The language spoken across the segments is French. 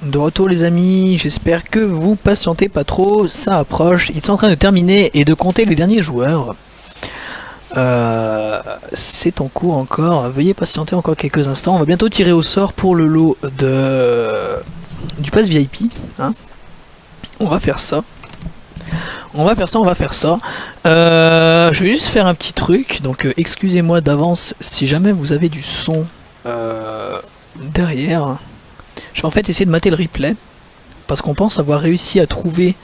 de retour les amis, j'espère que vous patientez pas trop, ça approche, ils sont en train de terminer et de compter les derniers joueurs. C'est en cours encore, veuillez patienter encore quelques instants, on va bientôt tirer au sort pour le lot du pass VIP, hein. On va faire ça. Je vais juste faire un petit truc, donc excusez-moi d'avance si jamais vous avez du son derrière. Je vais en fait essayer de mater le replay, parce qu'on pense avoir réussi à trouver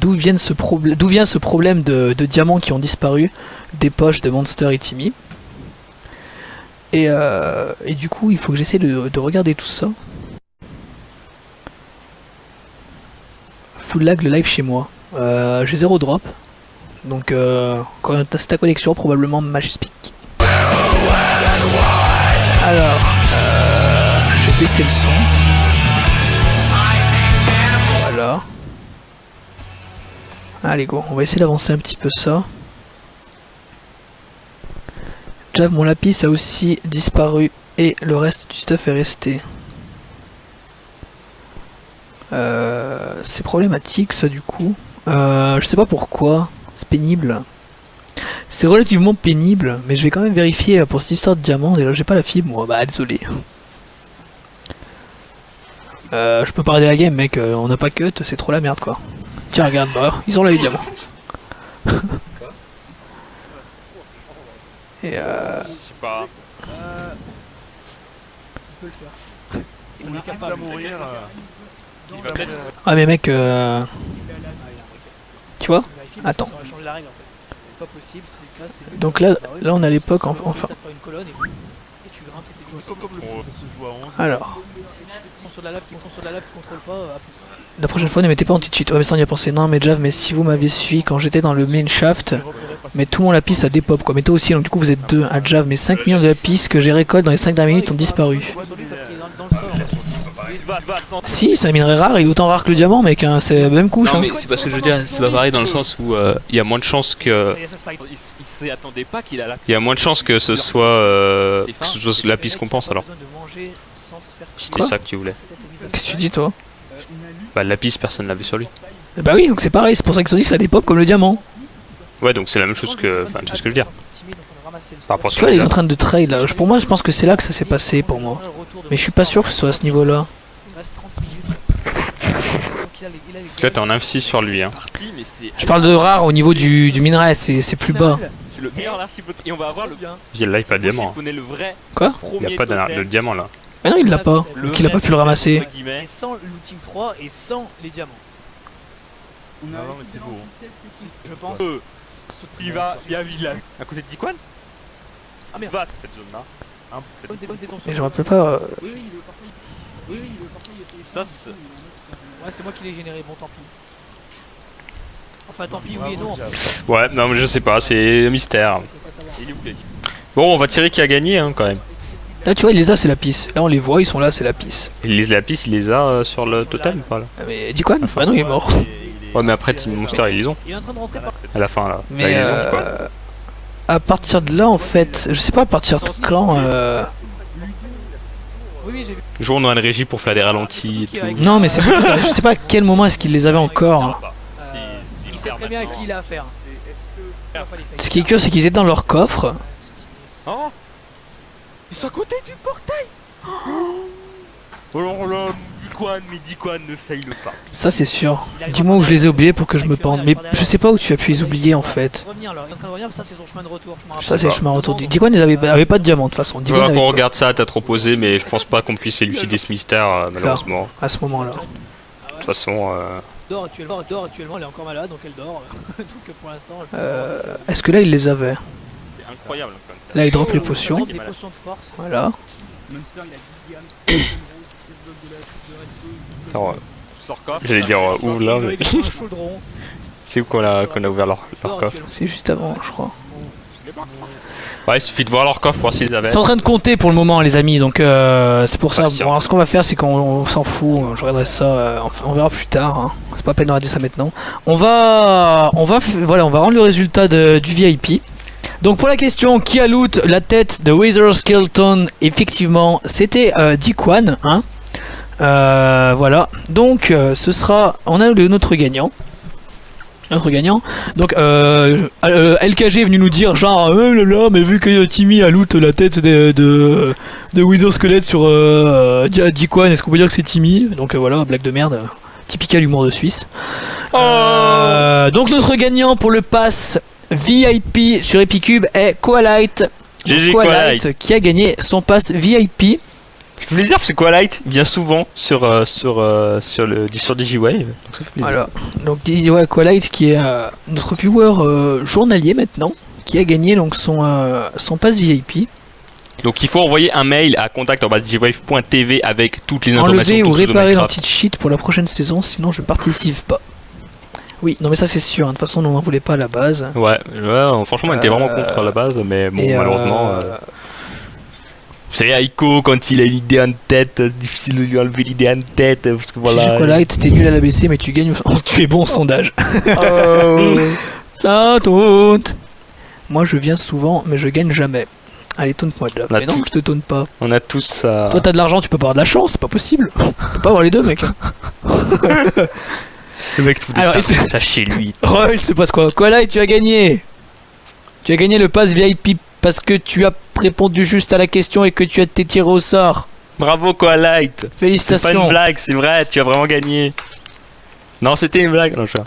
d'où vient ce problème de diamants qui ont disparu des poches de Monster et Timmy. Et du coup il faut que j'essaie de regarder tout ça. Full lag le live chez moi. J'ai 0 drop. Donc quand c'est ta connexion probablement Majestic. Alors je vais baisser le son. Voilà. Allez go, on va essayer d'avancer un petit peu ça. Jav, mon lapis a aussi disparu et le reste du stuff est resté. C'est problématique ça du coup. Je sais pas pourquoi, c'est pénible. C'est relativement pénible, mais je vais quand même vérifier pour cette histoire de diamant. Déjà j'ai pas la fibre moi, bah désolé. Je peux pas arrêter la game mec, on n'a pas cut, c'est trop la merde quoi. Tiens regarde, bah ils ont là les diamants. Et Je sais pas. On peut le faire. On est capable de mourir. Il va peut-être. ah mais mec, tu vois. Attends. Ça va changer la règle en fait. C'est pas possible, c'est là, c'est. Donc là on a l'époque enfin. Faire une colonne et tu grimpes et t'es vite. Alors. Sur de la lave qui contrôle pas, à plus. La prochaine fois ne mettez pas anti-cheat. Ouais mais ça on y a pensé. Non mais Jav, mais si vous m'aviez suivi quand j'étais dans le main shaft, mais tout mon lapis a dépop quoi. Mais toi aussi, donc du coup vous êtes deux à Jav, mais 5 millions de lapis que j'ai récolté dans les 5 dernières minutes ont disparu. Si, c'est un minerai rare, il est autant rare que le diamant mec, hein. C'est la même couche. Non hein. mais c'est parce que je veux dire, c'est pas pareil dans le sens où il y a moins de chances que. Il s'y attendait pas qu'il a la. Il y a moins de chances que ce soit Lapis qu'on pense alors. C'était ça que tu voulais. Qu'est-ce que tu dis toi? Bah Lapis personne l'avait sur lui. Bah oui, donc c'est pareil, c'est pour ça qu'ils ont dit que ça dépop comme le diamant. Ouais donc c'est la même chose que. Enfin tu vois ce que je veux dire. Par rapport à ce Tu vois, que il est en train de trade là. Pour moi, je pense que c'est là que ça s'est passé pour moi. Mais je suis pas sûr que ce soit à ce niveau-là. Là t'es en 9-6 sur lui hein. Je parle de rare au niveau du minerai, c'est plus bas. C'est le meilleur l'archipote et on va avoir le bien. J'ai là il pas de diamant. Quoi? Il y a pas de diamant là. Mais non, il l'a pas. Donc il a pas pu le ramasser. Et sans l'ultime 3 et sans les diamants. Je pense. Il va village. À côté de Dikwan. Ah merde. Va cette zone là. Mais je me rappelle pas. Ça c'est. Ouais, c'est moi qui l'ai généré, bon tant pis. Enfin, tant pis, oui et non en fait. Ouais, non mais je sais pas, c'est un mystère. Bon, on va tirer qui a gagné hein quand même. Là, tu vois, il les a, c'est la piste. Là, on les voit, ils sont là, c'est la piste. Il les la piste, il les a sur le totem ou pas là? Mais dis quoi? Ah non, il est mort. Ouais, mais après Team Monster ils les ont. Il est en train de rentrer par. À la fin là. Mais Là, ils les ont, quoi. à partir de là, en fait, je sais pas à partir de quand. Oui, j'ai vu. Jour on a une régie pour faire des ralentis et tout. Non, mais c'est je sais pas à quel moment est-ce qu'il les avait encore. Il sait très bien à qui il a affaire. Ce qui est curieux, c'est qu'ils étaient dans leur coffre. Oh, ils sont à côté du portail. Oh là, Dikwan ne faille pas. Ça, c'est sûr. Dis-moi où je les ai oubliés pour que je me pende. Mais je sais pas où tu as pu les oublier en fait. Revenir là, il est en train de revenir, ça c'est son chemin de retour. Ça, c'est le chemin retour. Dis-quoi, ils avaient pas de diamant de toute façon. Il faudra qu'on regarde ça à tête reposée, mais je pense pas qu'on puisse élucider ce mystère malheureusement. À ce moment-là. De toute façon. Dort actuellement, elle est encore malade donc elle dort. Donc pour l'instant. Est-ce que là, il les avait? C'est incroyable comme ça. Là, il drop les potions. Des potions de force. Voilà. Attends, j'allais dire ouvre là, mais c'est où qu'on a ouvert leur coffre? C'est juste avant, je crois. Ouais, il suffit de voir leur coffre pour voir s'ils avaient. C'est en train de compter pour le moment, les amis, donc c'est pour ça. Patient. Bon, alors ce qu'on va faire, c'est qu'on s'en fout. Je regarderai ça, on verra plus tard. Hein. C'est pas la peine de regarder ça maintenant. On va rendre le résultat du VIP. Donc pour la question qui a loot la tête de Wither Skeleton, effectivement, c'était Dikwan, hein. Voilà. Donc, ce sera. On a notre gagnant. Notre gagnant. Donc, LKG est venu nous dire genre, là, mais vu que Timmy a loot la tête de Wither Skelett sur Diquan, est-ce qu'on peut dire que c'est Timmy? Donc voilà, blague de merde. Typical humour de Suisse. Donc notre gagnant pour le pass VIP sur Epicube est Koalite. GG Koalite qui a gagné son pass VIP. Je voulais dire parce que Koalite vient souvent sur DigiWave. Donc ça fait plaisir. Voilà. Donc Koalite qui est notre viewer journalier maintenant, qui a gagné donc son pass VIP. Donc il faut envoyer un mail à contact@digiwave.tv avec toutes les informations. Enlever ou réparer un petit cheat pour la prochaine saison, sinon je participe pas. Oui, non mais ça c'est sûr, de toute façon on n'en voulait pas à la base. Ouais, franchement on était vraiment contre la base, mais bon malheureusement... C'est Aiko quand il a une idée en tête, c'est difficile de lui enlever l'idée en tête, parce que voilà... Chocolate, t'es nul à l'ABC mais tu gagnes, tu es bon au sondage. Ça tonte. Moi je viens souvent mais je gagne jamais. Allez, taunte-moi déjà. Mais non, je te taunte pas. On a tous ça. Toi, t'as de l'argent, tu peux pas avoir de la chance, c'est pas possible. Tu peux pas avoir les deux, mec. Le mec, tout ça chez lui. Oh, il se passe quoi? Quoi là, tu as gagné. Tu as gagné le pass VIP parce que tu as répondu juste à la question et que tu as été tiré au sort. Bravo, Koalite. Félicitations. C'est pas une blague, c'est vrai, tu as vraiment gagné. Non, c'était une blague, non, je sais.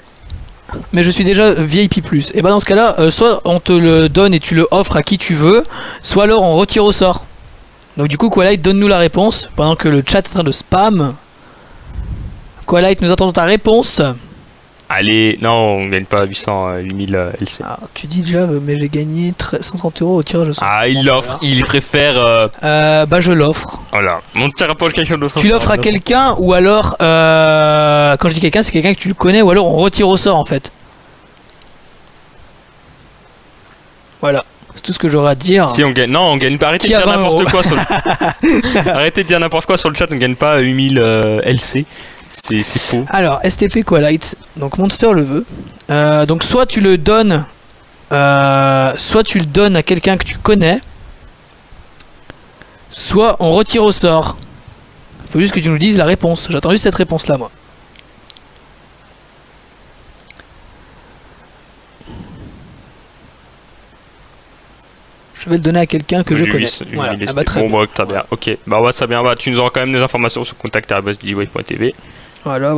Mais je suis déjà VIP+. Et bah dans ce cas-là, soit on te le donne et tu le offres à qui tu veux, soit alors on retire au sort. Donc du coup, Koalite, donne-nous la réponse pendant que le chat est en train de spam. Koalite, nous attendons ta réponse. Allez, non, on gagne pas 8000 LC. Ah, tu dis déjà, mais j'ai gagné 130 € au tirage au sort. Ah, il l'offre, il préfère... Bah je l'offre. Voilà, on ne tire pas quelqu'un d'autre. Tu l'offres à quelqu'un ou alors... quand je dis quelqu'un, c'est quelqu'un que tu le connais ou alors on retire au sort en fait. Voilà, c'est tout ce que j'aurais à dire. Si on gagne... Non, on gagne pas. Arrêtez de dire n'importe quoi sur le... Arrêtez de dire n'importe quoi sur le chat, on gagne pas 8000 LC. C'est faux. Alors, STP Koalite, donc Monster le veut. Donc soit tu le donnes à quelqu'un que tu connais, soit on retire au sort. Faut juste que tu nous dises la réponse. J'attends juste cette réponse là, moi. Je vais le donner à quelqu'un que je connais. Voilà. Ah bah, très bien. Très bien. Ok, bah ouais, ça bien. Bah, tu nous auras quand même des informations sur contact@digiwave.tv. Voilà.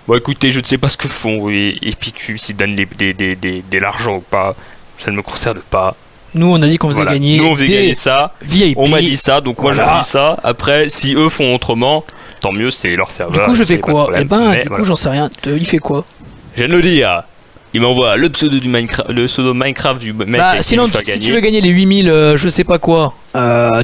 Bon, écoutez, je ne sais pas ce que font Epicube, s'ils donnent de l'argent ou pas. Ça ne me concerne pas. Nous, on a dit qu'on faisait gagner. Nous, on faisait gagner ça. VIP. On m'a dit ça, donc moi, je dis ça. Après, si eux font autrement, tant mieux, c'est leur serveur. Du coup, je fais quoi? Eh ben, du coup, j'en sais rien. Il fait quoi? Je viens de le dire. Il m'envoie le pseudo Minecraft du mec. Bah, sinon, si tu veux gagner les 8000, je sais pas quoi,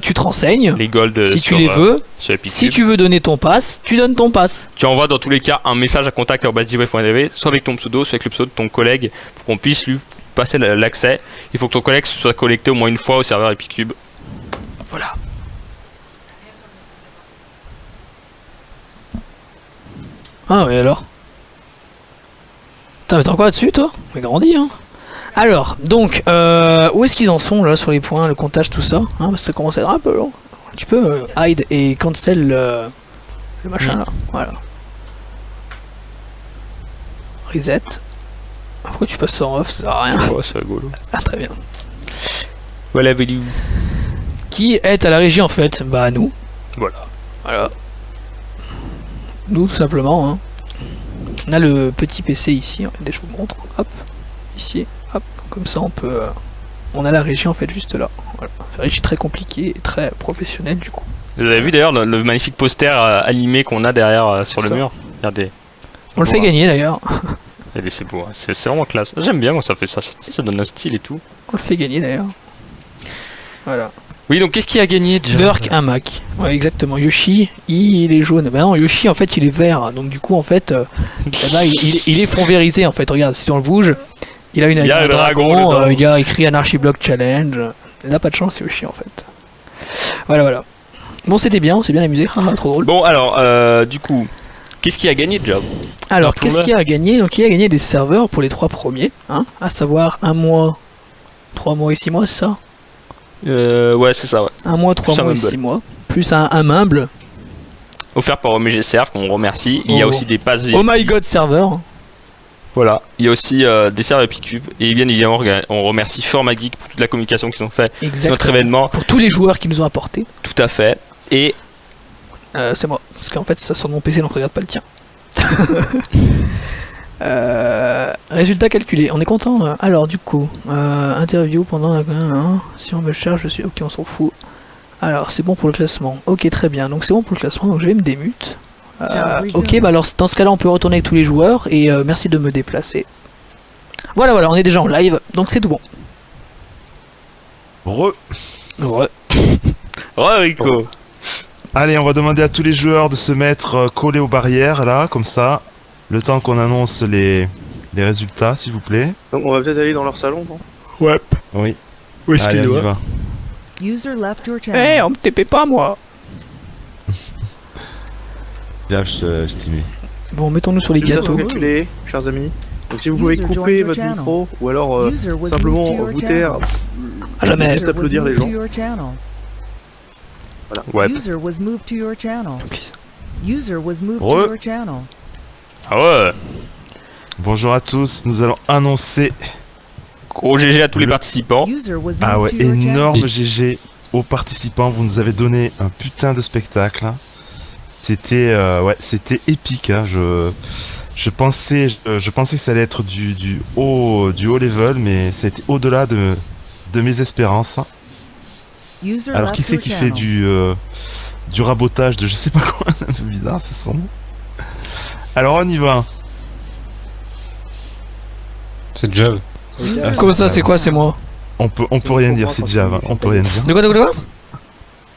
tu te renseignes. Les gold si tu les veux. Si tu veux donner ton pass, tu donnes ton pass. Tu envoies dans tous les cas un message à contact@digiwave.tv, soit avec ton pseudo, soit avec le pseudo de ton collègue, pour qu'on puisse lui passer l'accès. Il faut que ton collègue soit connecté au moins une fois au serveur Epicube. Voilà. Ah, oui, alors. Putain, mais t'es encore là-dessus, toi? Mais grandi, hein. Alors, donc, où est-ce qu'ils en sont, là, sur les points, le comptage, tout ça, hein, parce que ça commence à être un peu long. Tu peux hide et cancel le machin, là. Voilà. Reset. Pourquoi tu passes ça en off? Ça sert à rien. Ouais, c'est rigolo. Ah, très bien. Voilà, Vélu. Qui est à la régie, en fait? Bah, nous. Voilà. Nous, tout simplement, hein. On a le petit PC ici, je vous montre, hop, ici, hop, comme ça on peut... on a la régie en fait juste là, voilà. C'est une régie très compliquée et très professionnelle du coup. Vous avez vu d'ailleurs le magnifique poster animé qu'on a derrière sur le mur? Regardez. On le fait gagner d'ailleurs. C'est beau, c'est vraiment classe. J'aime bien quand ça fait ça, ça donne un style et tout. On le fait gagner d'ailleurs. Voilà. Oui, donc qu'est-ce qui a gagné déjà? Burk, un Mac. Ouais, exactement. Yoshi, il est jaune. Bah non, Yoshi en fait il est vert. Donc du coup en fait, il est fondvérisé en fait. Regarde, si on le bouge, il a un dragon. Il y a écrit Anarchy Block Challenge. Il n'a pas de chance, Yoshi en fait. Voilà. Bon, c'était bien, on s'est bien amusé. Trop drôle. Bon, alors, du coup, qu'est-ce qui a gagné déjà? Alors, qu'est-ce qui a gagné? Donc, il a gagné des serveurs pour les 3 premiers, hein, à savoir 1 mois, 3 mois et 6 mois, c'est ça? Ouais, c'est ça, ouais. 1 mois, 3 mois et 6 mois. Plus un meuble. offert par OMG Serve qu'on remercie. Il y a aussi des passes. Oh my god, serveur. Voilà, il y a aussi des serveurs Epicube et bien évidemment on remercie Formageek pour toute la communication qu'ils ont fait sur notre événement. Pour tous les joueurs qui nous ont apporté. Tout à fait. Et c'est moi, parce qu'en fait ça sort de mon PC donc regarde pas le tien. Résultat calculé, on est content. Alors du coup, interview pendant la... si on me charge, je suis... Ok, on s'en fout. Alors c'est bon pour le classement. Ok, très bien, donc c'est bon pour le classement, donc je vais me démute. Ok, bah alors dans ce cas là on peut retourner avec tous les joueurs et merci de me déplacer. Voilà, on est déjà en live, donc c'est tout bon. Re Rico. Allez, on va demander à tous les joueurs de se mettre collés aux barrières là, comme ça, le temps qu'on annonce les résultats, s'il vous plaît. Donc on va peut-être aller dans leur salon, non? Ouais. Oui. Où est-ce Allez, qu'il on y doit va. On me TP pas moi. Je t'y mets. Bon, mettons-nous sur les gâteaux. Calculé, chers amis. Donc si vous pouvez couper votre micro ou alors simplement vous taire, jamais. juste applaudir les gens. Voilà. Ouais. Ah ouais. Bonjour à tous, nous allons annoncer. Gros GG à tous les participants. Ah ouais, énorme GG aux participants, vous nous avez donné un putain de spectacle. C'était c'était épique. Hein. Je pensais que ça allait être du haut level, mais ça a été au-delà de mes espérances. Alors qui c'est qui fait du rabotage de je sais pas quoi, c'est un peu bizarre ce son. Alors on y va. C'est Jav. Comment ça, c'est quoi, c'est moi? On peut rien dire, c'est Jav, on peut rien dire. De quoi?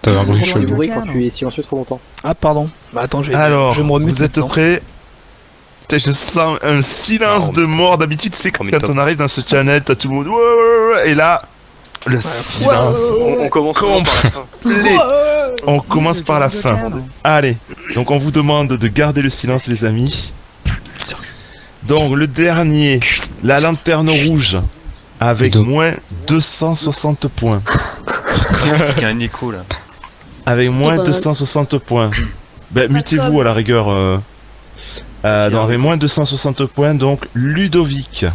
T'avais un bruit Du chelou. bruit quand tu es silencieux trop longtemps. Ah pardon. Bah attends, je Alors, me remute. vous êtes maintenant. prêts? Putain, je sens un silence de mort. D'habitude, c'est quand on arrive dans ce channel, t'as tout le monde. Ouais, et là, le silence. On commence par la fin. On commence par la fin. Allez, donc on vous demande de garder le silence, les amis. Donc le dernier, la lanterne rouge, avec moins 260 points. Il y a un écho là. Avec moins 260 points. Ben, mutez-vous à la rigueur. Donc avec moins 260 points, donc Ludovic.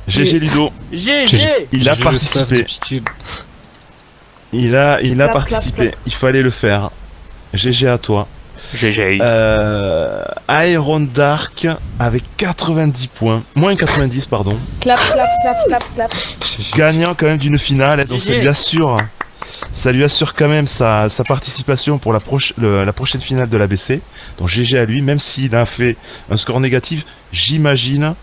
GG Ludo. GG. Il a participé. Il a participé. Il fallait le faire. GG à toi. GG. Iron Dark avec 90 points. Moins 90, pardon. Clap. Gagnant quand même d'une finale. Donc ça lui assure quand même sa participation pour la prochaine finale de l'ABC. Donc GG à lui, même s'il a fait un score négatif, j'imagine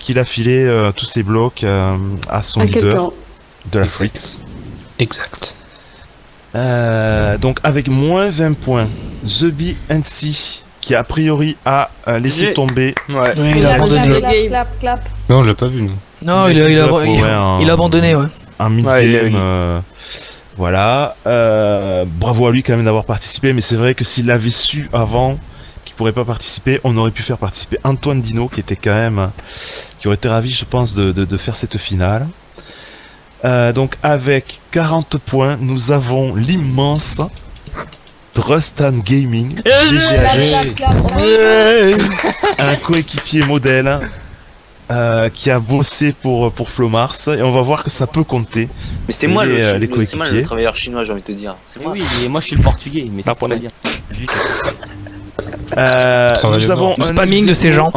qu'il a filé tous ses blocs à son leader de la Frix. Exact. Donc avec moins 20 points, The Bee NC qui a priori a laissé tomber. Ouais. Oui, il a abandonné. Clap. Non, on l'a pas vu, nous. Non, il a abandonné, ouais. Un mid-game. Voilà. Bravo à lui quand même d'avoir participé, mais c'est vrai que s'il avait su avant qu'il pourrait pas participer, on aurait pu faire participer Antoine Dino qui était quand même qui aurait été ravi, je pense, de faire cette finale. Donc avec 40 points, nous avons l'immense Drustan Gaming, un coéquipier modèle qui a bossé pour Flomars, et on va voir que ça peut compter. Mais c'est moi les c'est moi le travailleur chinois, j'ai envie de te dire. C'est moi. Oui, et moi je suis le portugais, mais c'est pour pas bien. Nous avons Le un spamming de ces gens.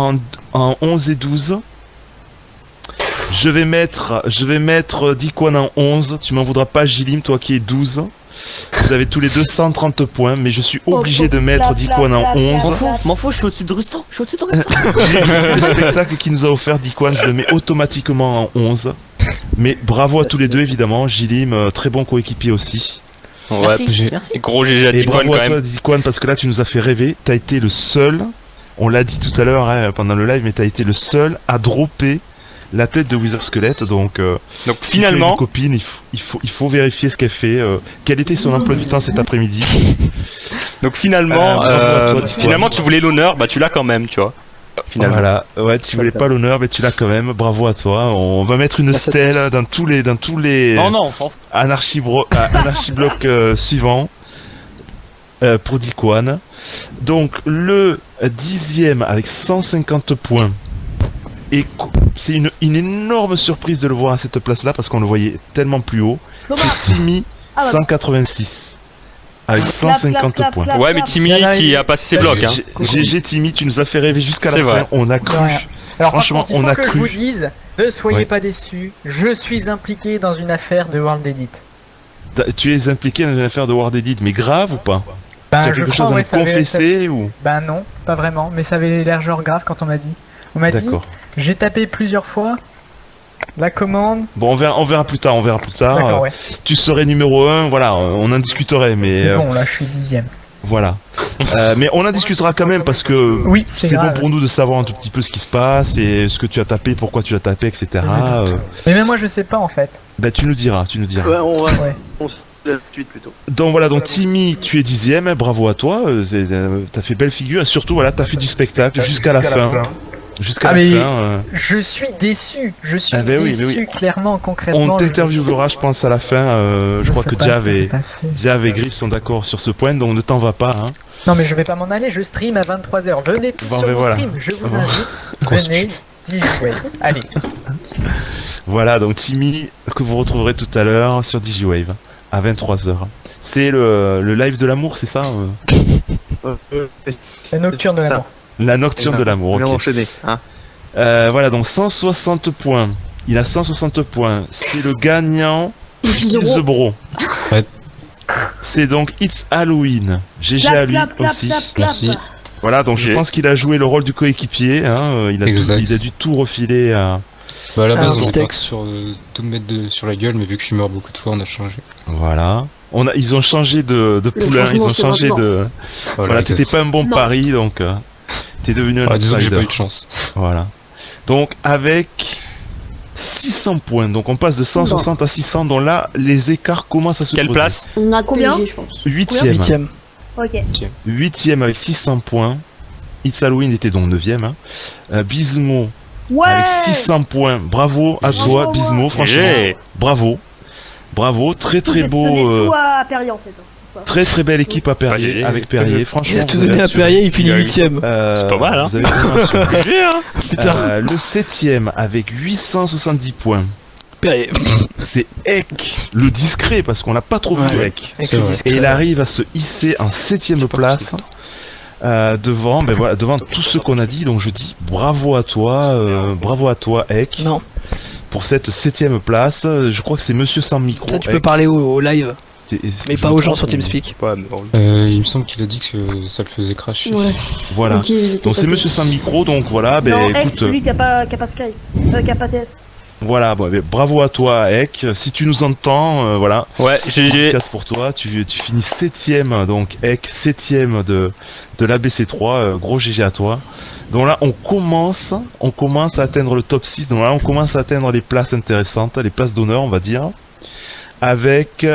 en 11 et 12. Je vais mettre Dikwan en 11. Tu m'en voudras pas, Jilim, toi qui es 12. Vous avez tous les deux 130 points, mais je suis obligé de mettre Dikwan en 11. M'en fous, je suis au-dessus de Rustan. Le spectacle qu'il nous a offert, Dikwan, je le mets automatiquement en 11. Mais bravo à tous les deux, évidemment. Jilim, très bon coéquipier aussi. Ouais, Merci. gros GG à Et Dikwan bravo quand à toi, même. Dikwan, parce que là, tu nous as fait rêver. T'as été le seul, on l'a dit tout à l'heure pendant le live, mais t'as été le seul à dropper la tête de Wither Skelett. Donc finalement, une copine, il faut vérifier ce qu'elle fait. Quel était son emploi du temps cet après-midi? finalement, tu voulais l'honneur, bah tu l'as quand même, tu vois. Finalement. Voilà, ouais, tu voulais pas l'honneur, mais tu l'as quand même. Bravo à toi. On va mettre une stèle dans tous les Non, on s'en fout. Anarchie bloc suivants. pour Dikwan. Donc le 10e avec 150 points. Et c'est une énorme surprise de le voir à cette place-là parce qu'on le voyait tellement plus haut. C'est Timmy 186 avec 150 points. Ouais, mais Timmy qui a passé ses blocs. Hein. GG Timmy, tu nous as fait rêver jusqu'à la vrai. fin. On a cru. Ouais. Alors Franchement, par contre, on a que je cru. vous dise, ne soyez Ouais. pas déçus, je suis impliqué dans une affaire de World Edit. Tu es impliqué dans une affaire de World Edit, mais grave ou pas? Tu Ben, as je quelque crois, chose à ouais, nous ça avait- confesser ou? Ben non, pas vraiment, mais ça avait l'air genre grave quand on m'a dit. On m'a dit, D'accord. j'ai tapé plusieurs fois la commande. Bon, on verra plus tard, D'accord, ouais. Tu serais numéro 1, voilà, on en discuterait, mais C'est bon, là je suis 10ème. voilà. Mais on en discutera quand même parce que Oui, c'est c'est bon grave. pour nous de savoir un tout petit peu ce qui se passe et ce que tu as tapé, pourquoi tu as tapé, etc. Mais même moi je sais pas en fait. Bah tu nous diras. Ouais, on va. Ouais. On se la suite plutôt. Donc voilà, donc Timmy, tu es 10ème, bravo à toi, t'as fait belle figure et surtout voilà, t'as fait du spectacle jusqu'à la fin. Jusqu'à Ah, la mais fin. Je suis déçu, je suis Ah, ben oui, déçu mais oui. clairement, concrètement. On t'interviewera, je pense, à la fin. Je crois sais que pas ce Jav qui s'est et passé. Griff sont d'accord sur ce point, donc ne t'en va pas. Hein. Non mais je vais pas m'en aller, je stream à 23h. Venez tous Bon, sur ben mon voilà. stream, je vous Bon. invite. Venez, DigiWay. Allez. Voilà, donc Timmy, que vous retrouverez tout à l'heure sur DigiWave, à 23h. C'est le live de l'amour, c'est ça La nocturne de Ça. l'amour. La nocturne de l'amour, On vient ok. d'enchaîner, hein. Voilà, donc 160 points. Il a 160 points. C'est le gagnant The Bro. Ouais. C'est donc It's Halloween. GG à lui aussi. Merci. Voilà, donc je J'ai- pense qu'il a joué le rôle du coéquipier. Hein. Exact. Il a dû tout refiler à... Bah à la Un base on petit est parti texte. sur tout me mettre sur la gueule, mais vu que je suis mort beaucoup de fois, on a changé. Voilà. Ils ont changé de poulain, ils ont changé de... Voilà, t'étais pas un bon pari, donc t'es devenu un Disons que j'ai pas eu outsider. de chance. Voilà. Donc avec 600 points, donc on passe de 160 à 600, donc là les écarts commencent à se Quelle creuser. place? On a Combien PSG, je pense. 8ème. 8ème. Ok. 8ème avec 600 points. It's Halloween était donc 9ème. Hein. Bismo Ouais. avec 600 points. Bravo à toi, Bravo, Bismo, franchement. J'ai. Bravo. Bravo, très très J'ai beau. donné tout à Perrier en fait. Pour ça. Très très belle équipe à Perrier, j'ai- avec Perrier, franchement. Il a tout vous avez donné à assuré. Perrier, il finit Il a eu- 8ème. C'est pas mal, hein. Vous avez vraiment assuré. J'ai, hein. Putain, Le 7ème avec 870 points. Perrier. C'est Eck, le discret, parce qu'on l'a pas trop vu Ouais. Eck. Avec C'est le vrai. discret. Et il arrive à se hisser en 7ème place. Devant, devant tout ce qu'on a dit, donc je dis bravo à toi, Eck, Non, pour cette 7ème place. Je crois que c'est Monsieur sans micro. ça tu peux Eck. parler au live, C'est- mais je pas me aux gens trompe sur ou- TeamSpeak. Il me semble qu'il a dit que ça le faisait cracher. Ouais. Voilà. Ok, je sais Donc pas c'est tout. Monsieur sans micro, donc voilà, non, ex, écoute, celui qui a pas Skype. Qui a pas TS. voilà, bravo à toi, Eck. Si tu nous entends, voilà. Ouais, GG. Casse pour toi, tu finis 7ème, donc Eck, 7ème de l'ABC3, gros GG à toi. Donc là, on commence à atteindre le top 6, donc là, on commence à atteindre les places intéressantes, les places d'honneur, on va dire. Avec,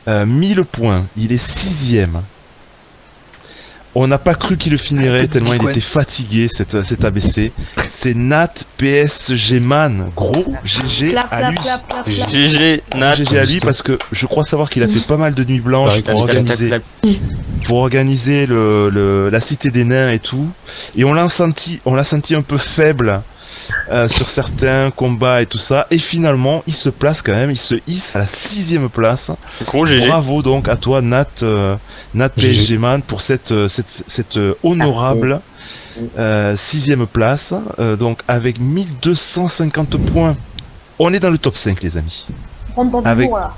1000 points, il est 6ème. On n'a pas cru qu'il le finirait Tête tellement il Bitcoin. était fatigué, cet ABC. C'est Nat PSG Man, gros GG Clap, à clap, lui. clap, clap, clap. GG, Nat. GG à lui parce que je crois savoir qu'il a fait pas mal de nuits blanches pour organiser la cité des nains et tout. Et on l'a senti un peu faible sur certains combats et tout ça. Et finalement, il se place quand même, il se hisse à la 6ème place. Gros GG. Bravo donc à toi Nat PSG Man pour cette honorable 6ème place. Donc avec 1250 points. On est dans le top 5 les amis. Prendre dans Avec- du bon, là.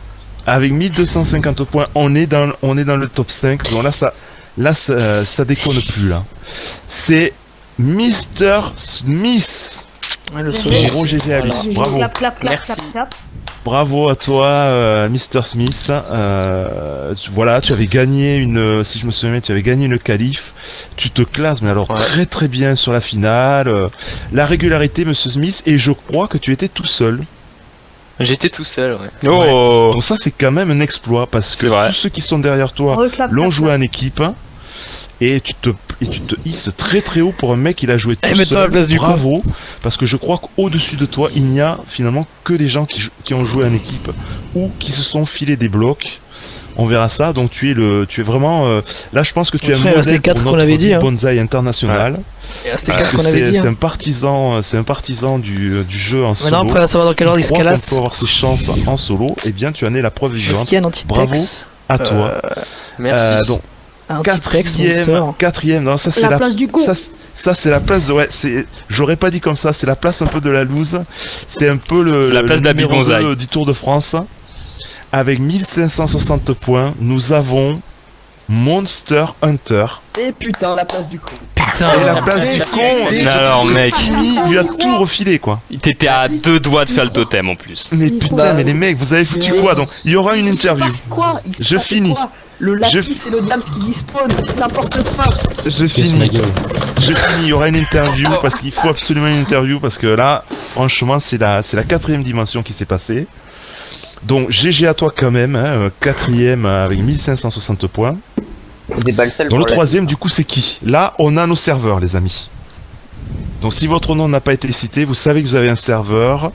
Avec 1250 points, on est dans le top 5. Donc là ça déconne plus là. C'est Mr. Smith. Ouais, le GG. second. Gros GG à lui. GG. Bravo. Clap, clap, clap, Merci. clap, clap. Bravo à toi, Mr. Smith. Voilà, tu avais gagné si je me souviens bien, tu avais gagné une qualif. Tu te classes, mais alors très très bien sur la finale. La régularité, Monsieur Smith, et je crois que tu étais tout seul. J'étais tout seul, ouais. Oh. Donc ça, c'est quand même un exploit parce que C'est vrai. tous ceux qui sont derrière toi Reclap, l'ont clap, joué clap. en équipe. Et tu te hisses très très haut pour un mec qui l'a joué tout Et mets-toi à seul. la place du con. Bravo, parce que je crois qu'au-dessus de toi, il n'y a finalement que des gens qui ont joué en équipe ou qui se sont filés des blocs On verra ça. Donc tu es vraiment. Là, je pense que tu es un Ouais, c'est modèle 4 pour qu'on avait dit, notre hein. bonsaï international. C'était 4 qu'on avait dit. C'est un partisan du jeu en solo. Maintenant, après, à savoir dans quel ordre il se Crois qu'on calasse. peut avoir ses chances en solo. Eh bien, tu en es la preuve Est-ce vivante. qu'il y a un antitex? Bravo à toi. Merci. Donc, Un antitex, Monster. quatrième. Non, ça c'est La place du con. Ça c'est la place de j'aurais pas dit comme ça, c'est la place un peu de la loose. C'est un peu C'est la place de la Big numéro Bonsaï. 2 du Tour de France. Avec 1560 points, nous avons Monster Hunter. Et putain, la place du con. Putain. Et la place du con. Alors, mec. Timmy lui a tout refilé quoi. T'étais à 2 doigts de faire le totem en plus. Mais putain, mais les mecs, vous avez foutu quoi donc? Il y aura une interview. Quoi Je finis. Le lapis et le diamant qui dispawn, c'est n'importe quoi. Je finis. Il y aura une interview parce qu'il faut absolument une interview parce que là, franchement, c'est la 4ème dimension qui s'est passée. Donc GG à toi quand même, hein, 4ème avec 1560 points. Des balles seules Donc le pour 3ème du coup c'est qui? Là on a nos serveurs les amis. Donc si votre nom n'a pas été cité, vous savez que vous avez un serveur,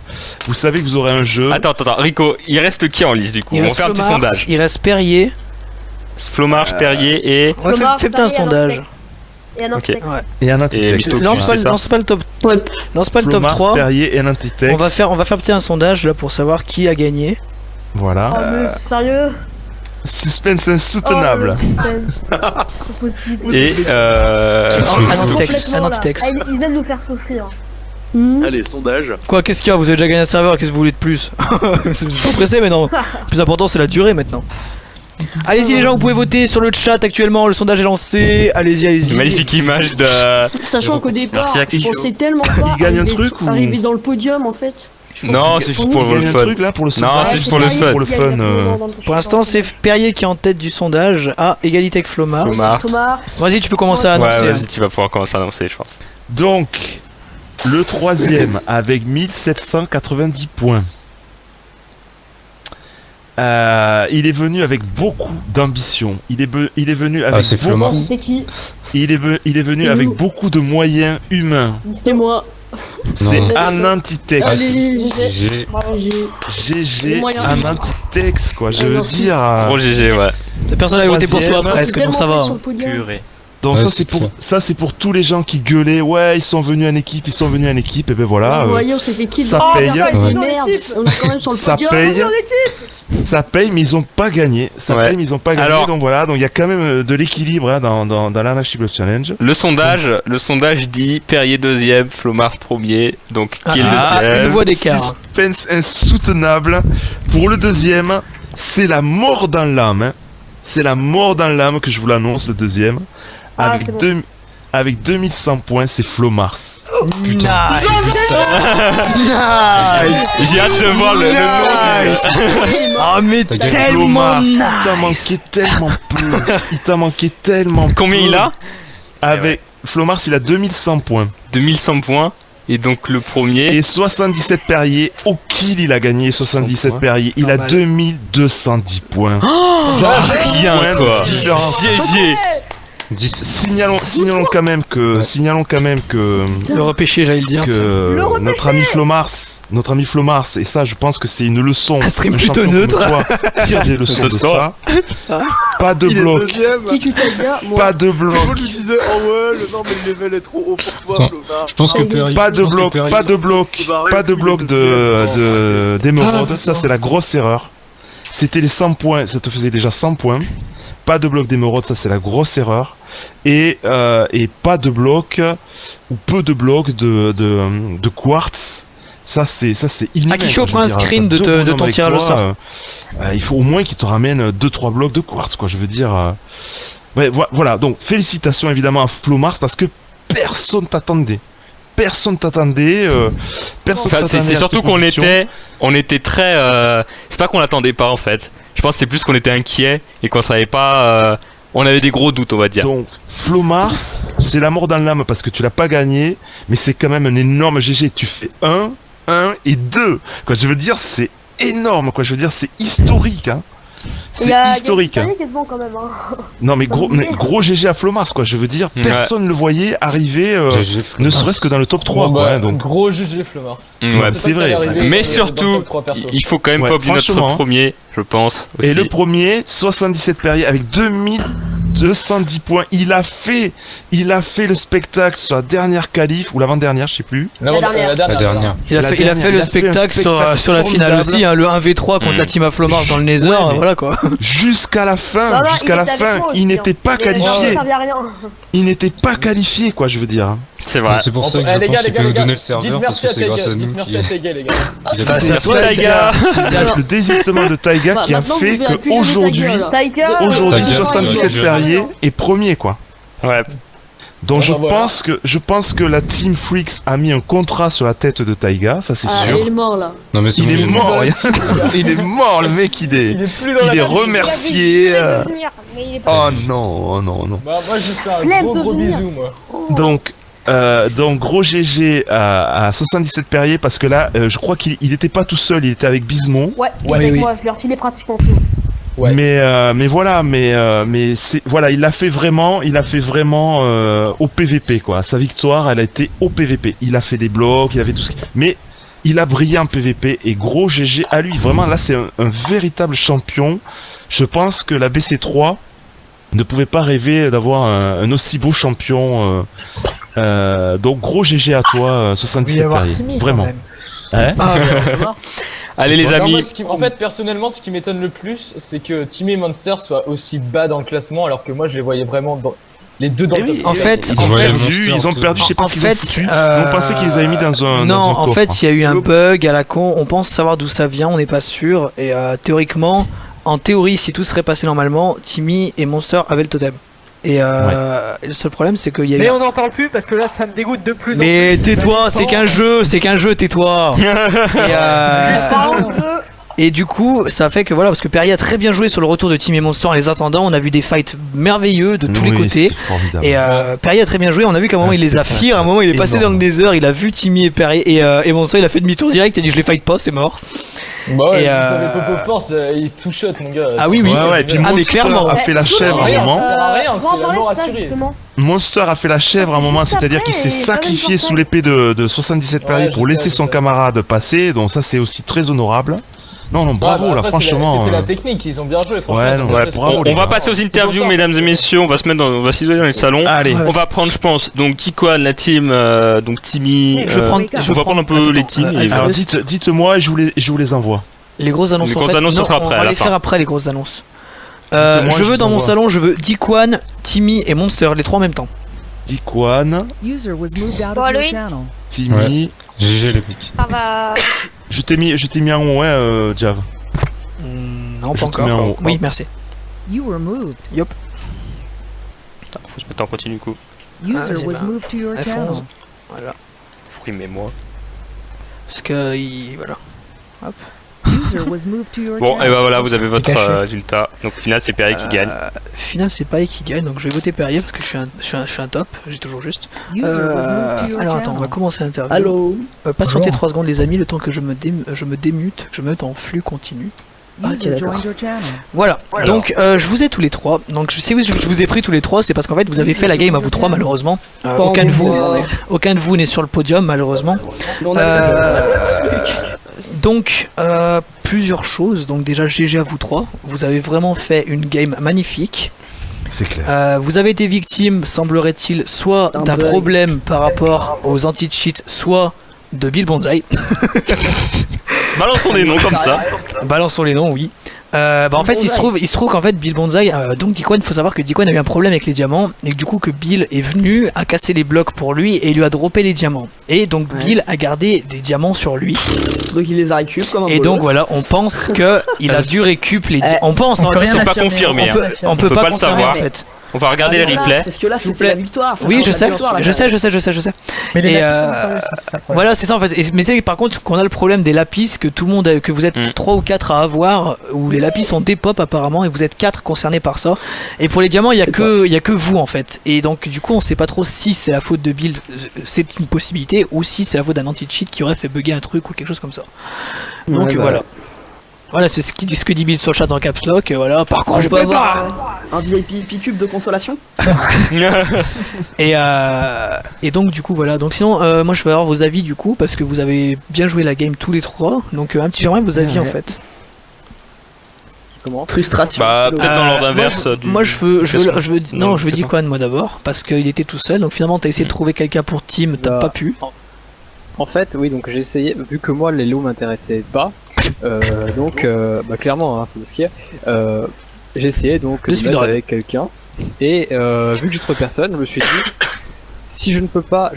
vous savez que vous aurez un jeu. Attends, Rico, il reste qui en liste du coup? On va faire un petit sondage. Il reste Perrier. Flomarge, Perrier et... Ouais, fais un sondage. Et un antitex. Ouais. Et un Et antitex. Misto Q, Lance c'est ça? pas le top. Lance pas le top Flomars, 3. Perrier et un antitex. On va faire peut-être un sondage là pour savoir qui a gagné. Voilà. Oh, mais sérieux? Suspense insoutenable. Oh, le suspense. Pas possible. Et Un antitex. Ah, ils aiment nous faire souffrir. Allez, sondage. Quoi, qu'est-ce qu'il y a? Vous avez déjà gagné un serveur, qu'est-ce que vous voulez de plus? C'est pas pressé, mais non. Le plus important, c'est la durée maintenant. Allez-y les gens, vous pouvez voter sur le chat actuellement, le sondage est lancé. Allez-y. magnifique image de... Sachant qu'au départ, Merci, je pensais tellement pas Il gagne un truc ou... arriver dans le podium en fait. Non, c'est juste pour le Il y a un fun. truc là pour le Non, sondage. c'est juste pour le fun. Pour le fun. Pour l'instant, c'est Perrier qui est en tête du sondage à égalité avec Flomars. Flomars. Vas-y, tu peux commencer à Ouais, annoncer. vas-y, tu vas pouvoir commencer à annoncer, je pense. Donc, le 3ème avec 1790 points. Il est venu avec beaucoup d'ambition. Il est venu avec c'est beaucoup. Flomars. C'est qui? Il est venu avec beaucoup de moyens humains. C'était moi. C'est Non. un antitex. Allez, GG. Bravo, GG. GG, moyens un humains. antitex quoi. Je veux Merci. dire. Gros GG, ouais. Personne n'avait voté pour toi Troisième. presque, donc ça va. Donc Ouais, ça c'est pour tous les gens qui gueulaient. Ouais, ils sont venus en équipe. Et ben voilà. Vous voyez, on s'est fait kill. ça Oh, paye. regarde, Ouais. merde. On est quand même sur le Ça podium. paye. Ça paye, mais ils ont pas gagné. Ouais. Mais ils ont pas gagné. Alors- donc voilà, donc il y a quand même de l'équilibre hein, dans l'Anarchy Challenge. Le sondage dit Perrier 2ème, Flomars 1er, donc qui est le Ah, 2ème? une voix d'écart. Suspense insoutenable. Pour le 2ème, c'est la mort dans l'âme. Hein. C'est la mort dans l'âme que je vous l'annonce, le 2ème. Ah, Avec, c'est bon. avec 2100 points, c'est Flomars. Nice. J'ai hâte de voir le nom Ah mais T'as gagné. tellement Flomars, nice. il t'a manqué tellement peu. Il t'a manqué tellement peu. Combien il a? Avec Flomars, il a 2100 points. 2100 points. Et donc le premier... Et 77 Perrier, au kill il a gagné 77 points. Perrier, il a Normal. 2210 points. Rien points quoi. de différence. GG. 10. Signalons quand même que Le repêché, j'allais le dire. notre ami Flomars, et ça je pense que c'est une leçon. Un stream un plutôt champion neutre. comme toi tire des leçons Ce de score. ça. Pas de Il est bloc, deuxième. Qui tu t'aides bien? Moi. pas de bloc, Moi je lui disais, oh ouais, non mais le level est trop haut pour toi, Attends. Flomars. Je pense que Perry. pas de bloc, pas de bloc d'émeraude. Ça c'est la grosse erreur. C'était les 100 points, ça te faisait déjà 100 points. Pas de bloc d'émeraude, ça c'est la grosse erreur. Et pas de bloc ou peu de blocs de quartz. Ça c'est inhumain. Akisho quoi, je prend veux un dire, screen t'as de deux bonhommes ton avec tirage au toi, sort. il faut au moins qu'il te ramène 2-3 blocs de quartz quoi. Je veux dire. Ouais, voilà. Donc félicitations évidemment à Flomars parce que personne t'attendait. Personne t'attendait. Enfin, c'est surtout qu'on était très... C'est pas qu'on l'attendait pas en fait. Je pense que c'est plus qu'on était inquiet et qu'on savait pas... On avait des gros doutes on va dire. Donc Flomars, c'est la mort dans l'âme parce que tu l'as pas gagné, mais c'est quand même un énorme GG. Tu fais 1 et 2. Quoi, je veux dire, c'est énorme. Quoi, je veux dire, c'est historique. Hein. C'est historique. Il y a qui est devant quand même. Hein. Non mais gros GG à Flomars quoi, je veux dire, personne ne le voyait arriver, ne serait-ce que dans le top 3 quoi. Donc... Gros GG Flomars. Ouais, c'est vrai. Mais surtout, il faut quand même pas oublier notre premier, je pense. Aussi. Et le premier, 77 Perrier avec 2210 points. Il a fait le spectacle sur la dernière qualif ou l'avant-dernière, je sais plus. La dernière. Il a fait le spectacle sur la finale aussi, hein, le 1v3 contre la team à Flomars dans le Nether, voilà quoi. Jusqu'à la fin, il n'était pas qualifié. Il n'était pas qualifié quoi, je veux dire. C'est vrai. C'est pour ça que je pense qu'il peut nous donner le serveur parce que c'est grâce à nous. Merci à Taiga, les gars. C'est le désistement de Taiga qui a fait qu'aujourd'hui, 77 Perrier est premier quoi. Ouais. Donc je pense que la Team Freaks a mis un contrat sur la tête de Taiga, ça c'est sûr. Il est mort là. Non, mais il est mort, il est mort le mec, il est remercié. Oh non. Bah moi je fais un gros bisou moi. Donc gros GG à 77 Perrier parce que là je crois qu'il était pas tout seul, il était avec Bismon. Ouais, avec moi, je lui ai refilé pratiquement tout. Ouais. Mais voilà, c'est voilà, il a fait vraiment au PVP quoi. Sa victoire, elle a été au PVP. Il a fait des blocs, il avait tout ce mais il a brillé en PVP et gros GG à lui. Vraiment là, c'est un véritable champion. Je pense que la BC3 ne pouvait pas rêver d'avoir un aussi beau champion. Donc gros GG à toi, 77 Perrier. Vraiment. Hein Allez les amis. En fait, personnellement, ce qui m'étonne le plus, c'est que Timmy et Monster soient aussi bas dans le classement, alors que moi, je les voyais vraiment dans les deux dans le top. En fait, ils ont perdu. Je sais pas ce qu'ils ont foutu. On pensait qu'ils les avaient mis dans un. Non, en fait, il y a eu un bug à la con. On pense savoir d'où ça vient, on n'est pas sûr. Et théoriquement, en théorie, si tout serait passé normalement, Timmy et Monster avaient le totem. Et le seul problème c'est qu'il y a eu... Mais on n'en parle plus parce que là ça me dégoûte de plus en plus. Mais tais-toi, c'est qu'un jeu, tais-toi. Et du coup ça fait que voilà, parce que Perrier a très bien joué sur le retour de Team et Monster en les attendant. On a vu des fights merveilleux de tous les côtés. Et Perrier a très bien joué, on a vu qu'à un moment il les a fear, à un moment il est passé dans le Nether, il a vu Timmy et Perrier et Monster, il a fait demi-tour direct, il a dit je les fight pas, c'est mort. Bah ouais, vous savez Popo Force, il tout shot mon gars. Ah oui, et puis mais clairement a fait la chèvre à un moment. Ça sert à rien, c'est la mort assurée. Monster a fait la chèvre à un moment, c'est-à-dire qu'il s'est sacrifié sous l'épée de 77 Perrier pour laisser son camarade passer, donc ça c'est aussi très honorable. Non, bravo là, franchement. C'était la technique, ils ont bien joué, franchement. On va passer aux interviews, mesdames et messieurs. On va s'isoler dans les salons. Allez. On va prendre, je pense, donc Tiquan, la team, donc Timmy. On va prendre un peu les teams. Alors dites-moi et je vous les envoie. Les grosses annonces. Ça sera après. On va les faire après les grosses annonces. Je veux dans mon salon, je veux Tiquan, Timmy et Monster, les trois en même temps. Tiquan, Timmy, GG les mecs. Ça va. Je t'ai mis en haut, hein, Jav. Non, pas encore. Oui, merci. Yup. Faut se mettre en continu, coup. Voilà. Oui, mais moi. Parce que, voilà. Hop. Bon, et bah voilà, vous avez votre résultat. Donc, final, c'est Perrier qui gagne. Final, c'est Perrier qui gagne, donc je vais voter Perrier parce que je suis un top, j'ai toujours juste. Alors attends, on va commencer l'interview. Allô. Patientez 3 secondes, les amis, le temps que je me démute, que je me mette en flux continu. Voilà. Donc je vous ai tous les trois. Donc si je vous ai pris tous les trois, c'est parce qu'en fait vous avez fait la game à vous trois malheureusement. Aucun de vous n'est sur le podium malheureusement. Donc plusieurs choses. Donc déjà GG à vous trois. Vous avez vraiment fait une game magnifique. C'est clair. Vous avez été victime, semblerait-il, soit d'un problème par rapport aux anti-cheats, soit de Bill Bonzai. Balançons des noms comme ça. Balançons les noms, oui. En fait, il se trouve qu'en fait, Bill Bonzai, donc Tiquan, il faut savoir que Tiquan a eu un problème avec les diamants, et que du coup, que Bill est venu, a cassé les blocs pour lui, et il lui a droppé les diamants. Et donc, Bill a gardé des diamants sur lui. Donc, il les a récup comme un Et donc, voilà, on pense qu'il a dû récup les diamants. On pense, c'est pas confirmé. On peut pas le savoir. En fait. On va regarder les replays. Parce que là, c'était la victoire. Oui, je sais. Mais les lapis, voilà, c'est ça en fait. Mais c'est par contre qu'on a le problème des lapis que tout le monde, que vous êtes 3 ou 4 à avoir, où les lapis sont dépop apparemment, et vous êtes 4 concernés par ça. Et pour les diamants, il y a que vous en fait. Et donc du coup, on sait pas trop si c'est la faute de Build, c'est une possibilité, ou si c'est la faute d'un anti-cheat qui aurait fait bugger un truc ou quelque chose comme ça. Donc voilà. Voilà, c'est ce que dit Bill sur le chat en caps lock, voilà, par contre je peux pas. Un VIP P-Cube de consolation. Et donc du coup voilà, donc sinon moi je veux avoir vos avis du coup, parce que vous avez bien joué la game tous les trois, donc un petit j'aimerais vos avis en fait. Comment? Frustration. Bah peut-être dans l'ordre inverse. Moi je veux Dikwan moi d'abord, parce qu'il était tout seul, donc finalement t'as essayé de trouver quelqu'un pour team, t'as pas pu. En fait oui, donc j'ai essayé, vu que moi les lots m'intéressaient pas, donc bah clairement hein, faut ce qu'il y a, j'ai essayé donc de mettre avec quelqu'un, et vu que j'ai trouvé personne, je me suis dit si je ne peux pas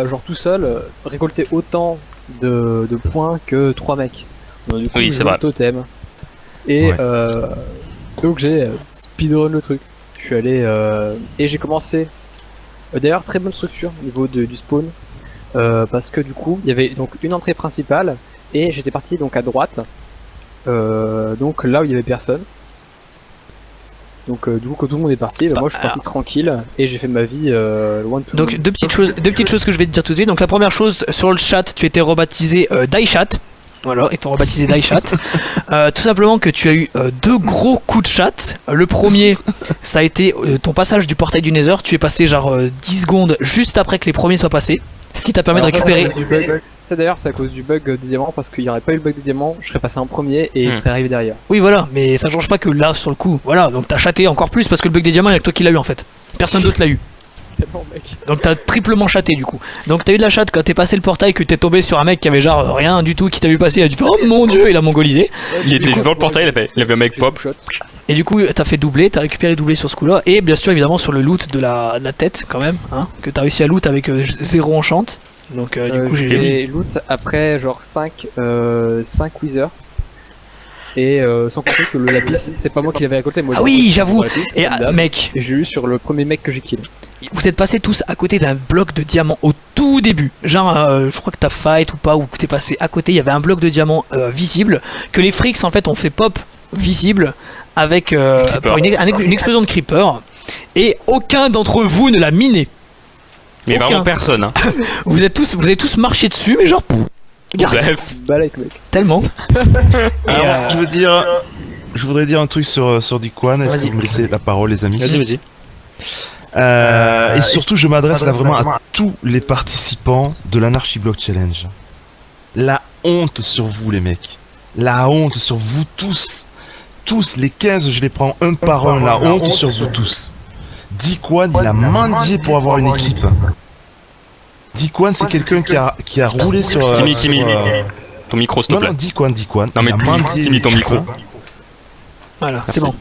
genre tout seul récolter autant de points que 3 mecs. Donc, du coup, oui c'est vrai. Totem. Et donc j'ai speedrun le truc. Je suis allé et j'ai commencé. D'ailleurs très bonne structure au niveau du spawn, parce que du coup il y avait donc une entrée principale et j'étais parti donc à droite, donc là où il y avait personne. Donc du coup quand tout le monde est parti, moi je suis parti tranquille et j'ai fait ma vie loin de tout. Donc deux petites choses que je vais te dire tout de suite. Donc la première chose, sur le chat tu étais rebaptisé Daishat. Voilà, ils t'ont rebaptisé Daishat. Tout simplement que tu as eu 2 gros coups de chat. Le premier, ça a été ton passage du portail du Nether. Tu es passé genre 10 secondes juste après que les premiers soient passés. Ce qui t'a permis de récupérer. C'est d'ailleurs c'est à cause du bug des diamants, parce qu'il n'y aurait pas eu le bug des diamants, je serais passé en premier et il serait arrivé derrière. Oui voilà, mais ça change pas que là sur le coup. Voilà, donc t'as chaté encore plus parce que le bug des diamants, il y a que toi qui l'a eu en fait. Personne d'autre l'a eu. Donc t'as triplement chaté du coup. Donc t'as eu de la chatte quand t'es passé le portail, que t'es tombé sur un mec qui avait genre rien du tout, qui t'a vu passer, il a dû faire oh mon dieu, il a mongolisé. Il était devant le portail, il avait un mec pop. Et du coup t'as fait doubler, t'as récupéré doublé sur ce coup là. Et bien sûr évidemment sur le loot de la tête quand même, hein, que t'as réussi à loot avec 0 enchant. Donc du coup j'ai loot après genre 5 withers. Et sans compter que le lapis, c'est pas moi qui l'avais récolté. Moi, ah oui, j'avoue. Et mec, j'ai eu sur le premier mec que j'ai kill. Vous êtes passés tous à côté d'un bloc de diamant au tout début. Genre, je crois que t'as fight ou pas, ou que t'es passé à côté. Il y avait un bloc de diamant visible que les freaks en fait ont fait pop visible avec pour une explosion de creeper. Et aucun d'entre vous ne l'a miné. Mais vraiment personne. Hein. Vous avez tous marché dessus, mais genre. Balèque mec. Tellement. Alors, je voudrais dire un truc sur Dikwan. Est-ce que vous me laissez la parole, les amis? Vas-y. Et surtout, je m'adresse là vraiment à tous les participants de l'Anarchy Block Challenge. La honte sur vous, les mecs. La honte sur vous tous. Tous, les 15, je les prends un par un. La honte sur vous tous. Dikwan, il a mendié pour avoir une équipe. Dikwan, c'est quelqu'un qui a roulé sur... Timmy, ton micro s'il te plaît. Non, Dikwan. Non mais Timmy, ton micro. Voilà, c'est bon.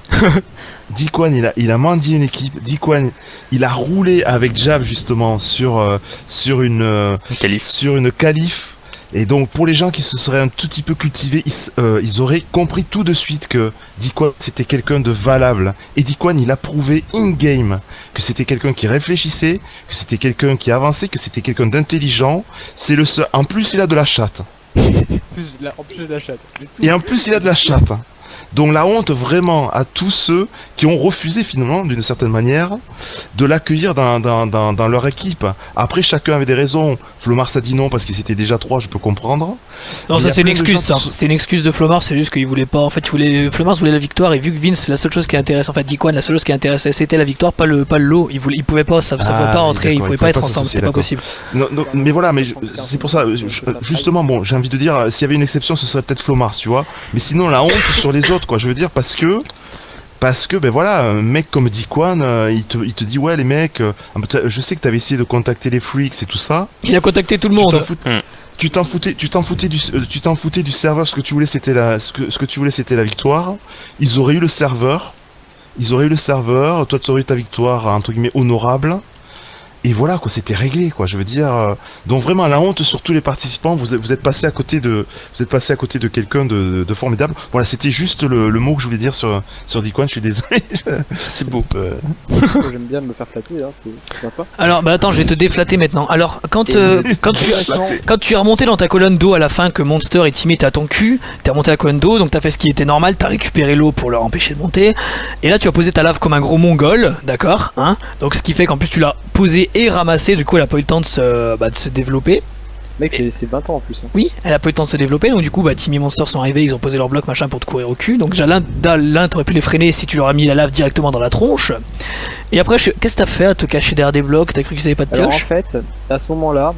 Dikwan, il a mendié une équipe. Dikwan, il a roulé avec Jab justement sur une qualif. Et donc pour les gens qui se seraient un tout petit peu cultivés, ils auraient compris tout de suite que Dikwan c'était quelqu'un de valable. Et Dikwan, il a prouvé in-game que c'était quelqu'un qui réfléchissait, que c'était quelqu'un qui avançait, que c'était quelqu'un d'intelligent. C'est le seul. En plus, il a de la chatte. Et en plus, il a de la chatte. Donc la honte vraiment à tous ceux qui ont refusé finalement d'une certaine manière de l'accueillir dans leur équipe. Après chacun avait des raisons. Flomars a dit non parce qu'ils étaient déjà 3, je peux comprendre. Non, ça c'est une excuse, ça. C'est une excuse de Flomars, c'est juste qu'il voulait pas. En fait, Flomars voulait la victoire, et vu que Vince, la seule chose qui intéresse, en fait, Dikwan, la seule chose qui intéressait c'était la victoire, pas le lot. Il pouvait pas, ça pouvait pas rentrer, il pouvait pas être ensemble, c'était pas possible. Non, mais voilà, mais c'est pour ça, justement, bon, j'ai envie de dire, s'il y avait une exception, ce serait peut-être Flomars, tu vois. Mais sinon, la honte sur les autres, quoi. Je veux dire, parce que ben voilà, un mec comme Dikwan, il te dit ouais les mecs, je sais que t'avais essayé de contacter les freaks et tout ça. Il a contacté tout le monde. Tu t'en foutais du serveur. Ce que tu voulais c'était la victoire. Ils auraient eu le serveur. Toi tu aurais eu ta victoire entre guillemets honorable. Et voilà quoi, c'était réglé quoi. Je veux dire, donc vraiment la honte sur tous les participants. Vous êtes passé à côté de quelqu'un de formidable. Voilà, c'était juste le mot que je voulais dire sur Dikwan. Je suis désolé. C'est beau. J'aime bien me faire flatter, hein, c'est sympa. Alors bah attends, je vais te déflatter maintenant. Alors quand tu es remonté dans ta colonne d'eau à la fin, que Monster et Timmy étaient à ton cul, t'es remonté à la colonne d'eau, donc t'as fait ce qui était normal, t'as récupéré l'eau pour leur empêcher de monter. Et là tu as posé ta lave comme un gros mongol, d'accord, hein. Donc ce qui fait qu'en plus tu l'as posé et ramassé, du coup elle a pas eu le temps de se développer. Mec, c'est 20 ans en plus. Hein. Oui, elle a pas eu le temps de se développer, donc du coup, Timmy et Monster sont arrivés, ils ont posé leur bloc machin pour te courir au cul. Donc déjà l'un t'aurais pu les freiner si tu leur as mis la lave directement dans la tronche. Et après, qu'est-ce que t'as fait à te cacher derrière des blocs? T'as cru qu'ils avaient pas de pioche? Alors en fait, à ce moment-là,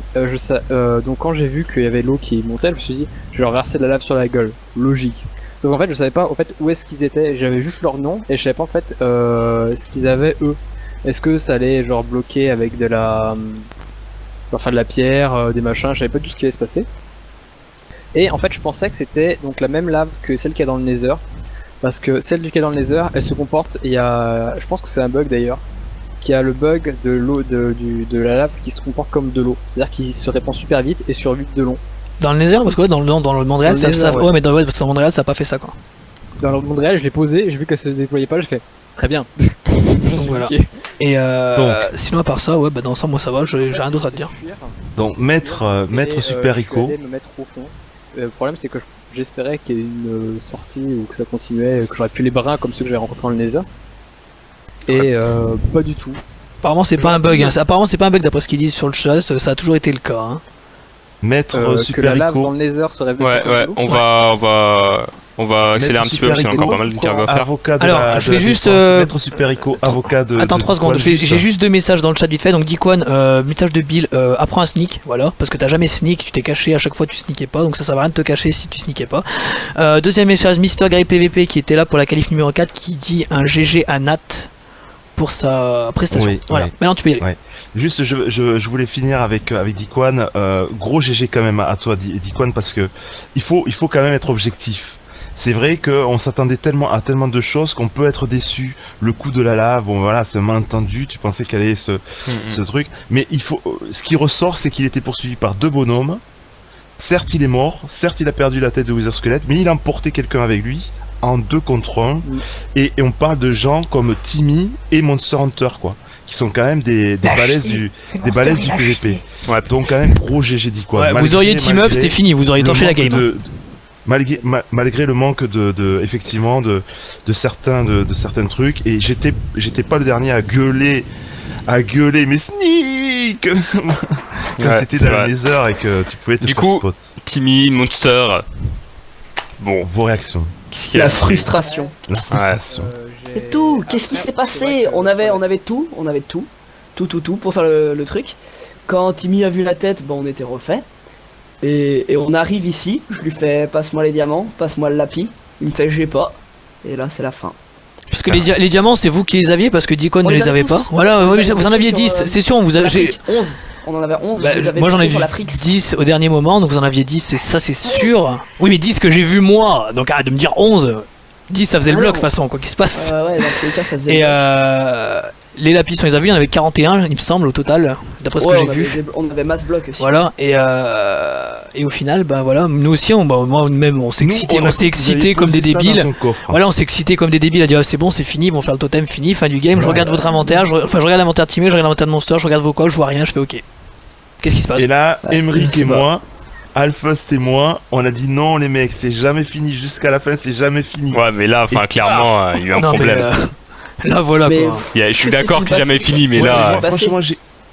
donc quand j'ai vu qu'il y avait l'eau qui montait, je me suis dit, je vais leur verser de la lave sur la gueule. Logique. Donc en fait, je savais pas où est-ce qu'ils étaient. J'avais juste leur nom et je savais pas en fait ce qu'ils avaient eux. Est-ce que ça allait genre bloquer avec de la pierre, des machins, je savais pas tout ce qui allait se passer. Et en fait je pensais que c'était donc la même lave que celle qu'il y a dans le Nether. Parce que celle qu'il y a dans le Nether, elle se comporte, je pense que c'est un bug d'ailleurs, qui a le bug de l'eau de la lave qui se comporte comme de l'eau. C'est-à-dire qu'il se répand super vite et sur vite de long. Dans le Nether, parce que dans le monde réel, ouais, mais dans le monde réel ça a pas fait ça quoi. Dans le monde réel, je l'ai posé, j'ai vu qu'elle se déployait pas, j'ai fait très bien. Donc voilà. Et sinon à part ça, ouais, dans ça moi ça va, j'ai rien d'autre à te dire. Donc maître Super Rico. Je suis allé me mettre au fond. Le problème c'est que j'espérais qu'il y ait une sortie ou que ça continuait, que j'aurais pu les brins comme ceux que j'avais rencontrés dans le Nether. Et pas du tout. Apparemment c'est pas un bug, apparemment c'est pas un bug d'après ce qu'ils disent sur le chat, ça a toujours été le cas. Hein. Maître que la lave Super dans le Nether serait on va accélérer un petit peu parce qu'il y a encore pas mal d'interviews à faire. Alors, je vais juste. Maître Super Rico, avocat de. Attends 3 secondes, j'ai juste 2 messages dans le chat vite fait. Donc, Dikwan, message de Bill, apprends un sneak, voilà. Parce que t'as jamais sneak, tu t'es caché à chaque fois, tu sneakais pas. Donc, ça sert à rien de te cacher si tu sneakais pas. Deuxième message, Mr. Grey PVP qui était là pour la qualif numéro 4 qui dit un GG à Nat pour sa prestation. Oui, voilà, oui. maintenant tu peux y aller. Ouais. Juste, je voulais finir avec Dikwan. Gros GG quand même à toi, Dikwan, parce que il faut quand même être objectif. C'est vrai qu'on s'attendait à tellement de choses qu'on peut être déçu. Le coup de la lave, bon voilà, c'est malentendu. Tu pensais qu'elle allait ce truc, mais ce qui ressort, c'est qu'il était poursuivi par 2 bonhommes. Certes, il est mort. Certes, il a perdu la tête de Wither Skelett, mais il a emporté quelqu'un avec lui en 2 contre 1. Et on parle de gens comme Timmy et Monster Hunter, quoi, qui sont quand même des balaises du PvP. Ouais. Donc quand même gros GG dit quoi. Ouais, vous auriez team up, c'était fini, vous auriez torché la game. Malgré le manque effectivement de certains trucs, et j'étais pas le dernier à gueuler mais sneak quand t'étais dans les heures et que tu pouvais te du coup spot. Timmy, Monster, bon, vos réactions. La frustration. C'est tout. Qu'est-ce qui s'est passé? On avait tout pour faire le truc. Quand Timmy a vu la tête, on était refait. Et on arrive ici, je lui fais passe-moi les diamants, passe-moi le lapis. Il me fait j'ai pas. Et là c'est la fin. Parce que les diamants c'est vous qui les aviez parce que Dikwan ne les avait pas. Voilà, vous en aviez 10, c'est sûr, vous avez 11. On en avait 11. Moi j'en ai vu 10 au dernier moment, donc vous en aviez 10, ça c'est sûr. Oui mais 10 que j'ai vu moi, donc arrête de me dire 11. 10 ça faisait le bloc de toute façon, quoi qu'il se passe. Ouais, dans tous les cas ça faisait le bloc. Les lapis, on les a vus, il y en avait 41 il me semble au total, d'après ce que j'ai vu. On avait masse bloc aussi. Voilà, et au final, voilà, nous aussi, moi-même, on s'est excité comme des débiles. Voilà, on s'est excité comme des débiles à dire c'est bon, c'est fini, ils vont faire le totem, fini, fin du game. Je regarde votre inventaire, je regarde l'inventaire de Timmy, je regarde l'inventaire de Monster, je regarde vos calls, je vois rien, je fais ok. Qu'est-ce qui se passe? Et là, Emric et moi, Alphust et moi, on a dit non les mecs, c'est jamais fini, jusqu'à la fin, c'est jamais fini. Ouais, mais là, clairement, il y a eu un problème. Là voilà quoi. Je suis d'accord que c'est jamais fini, mais là. Franchement,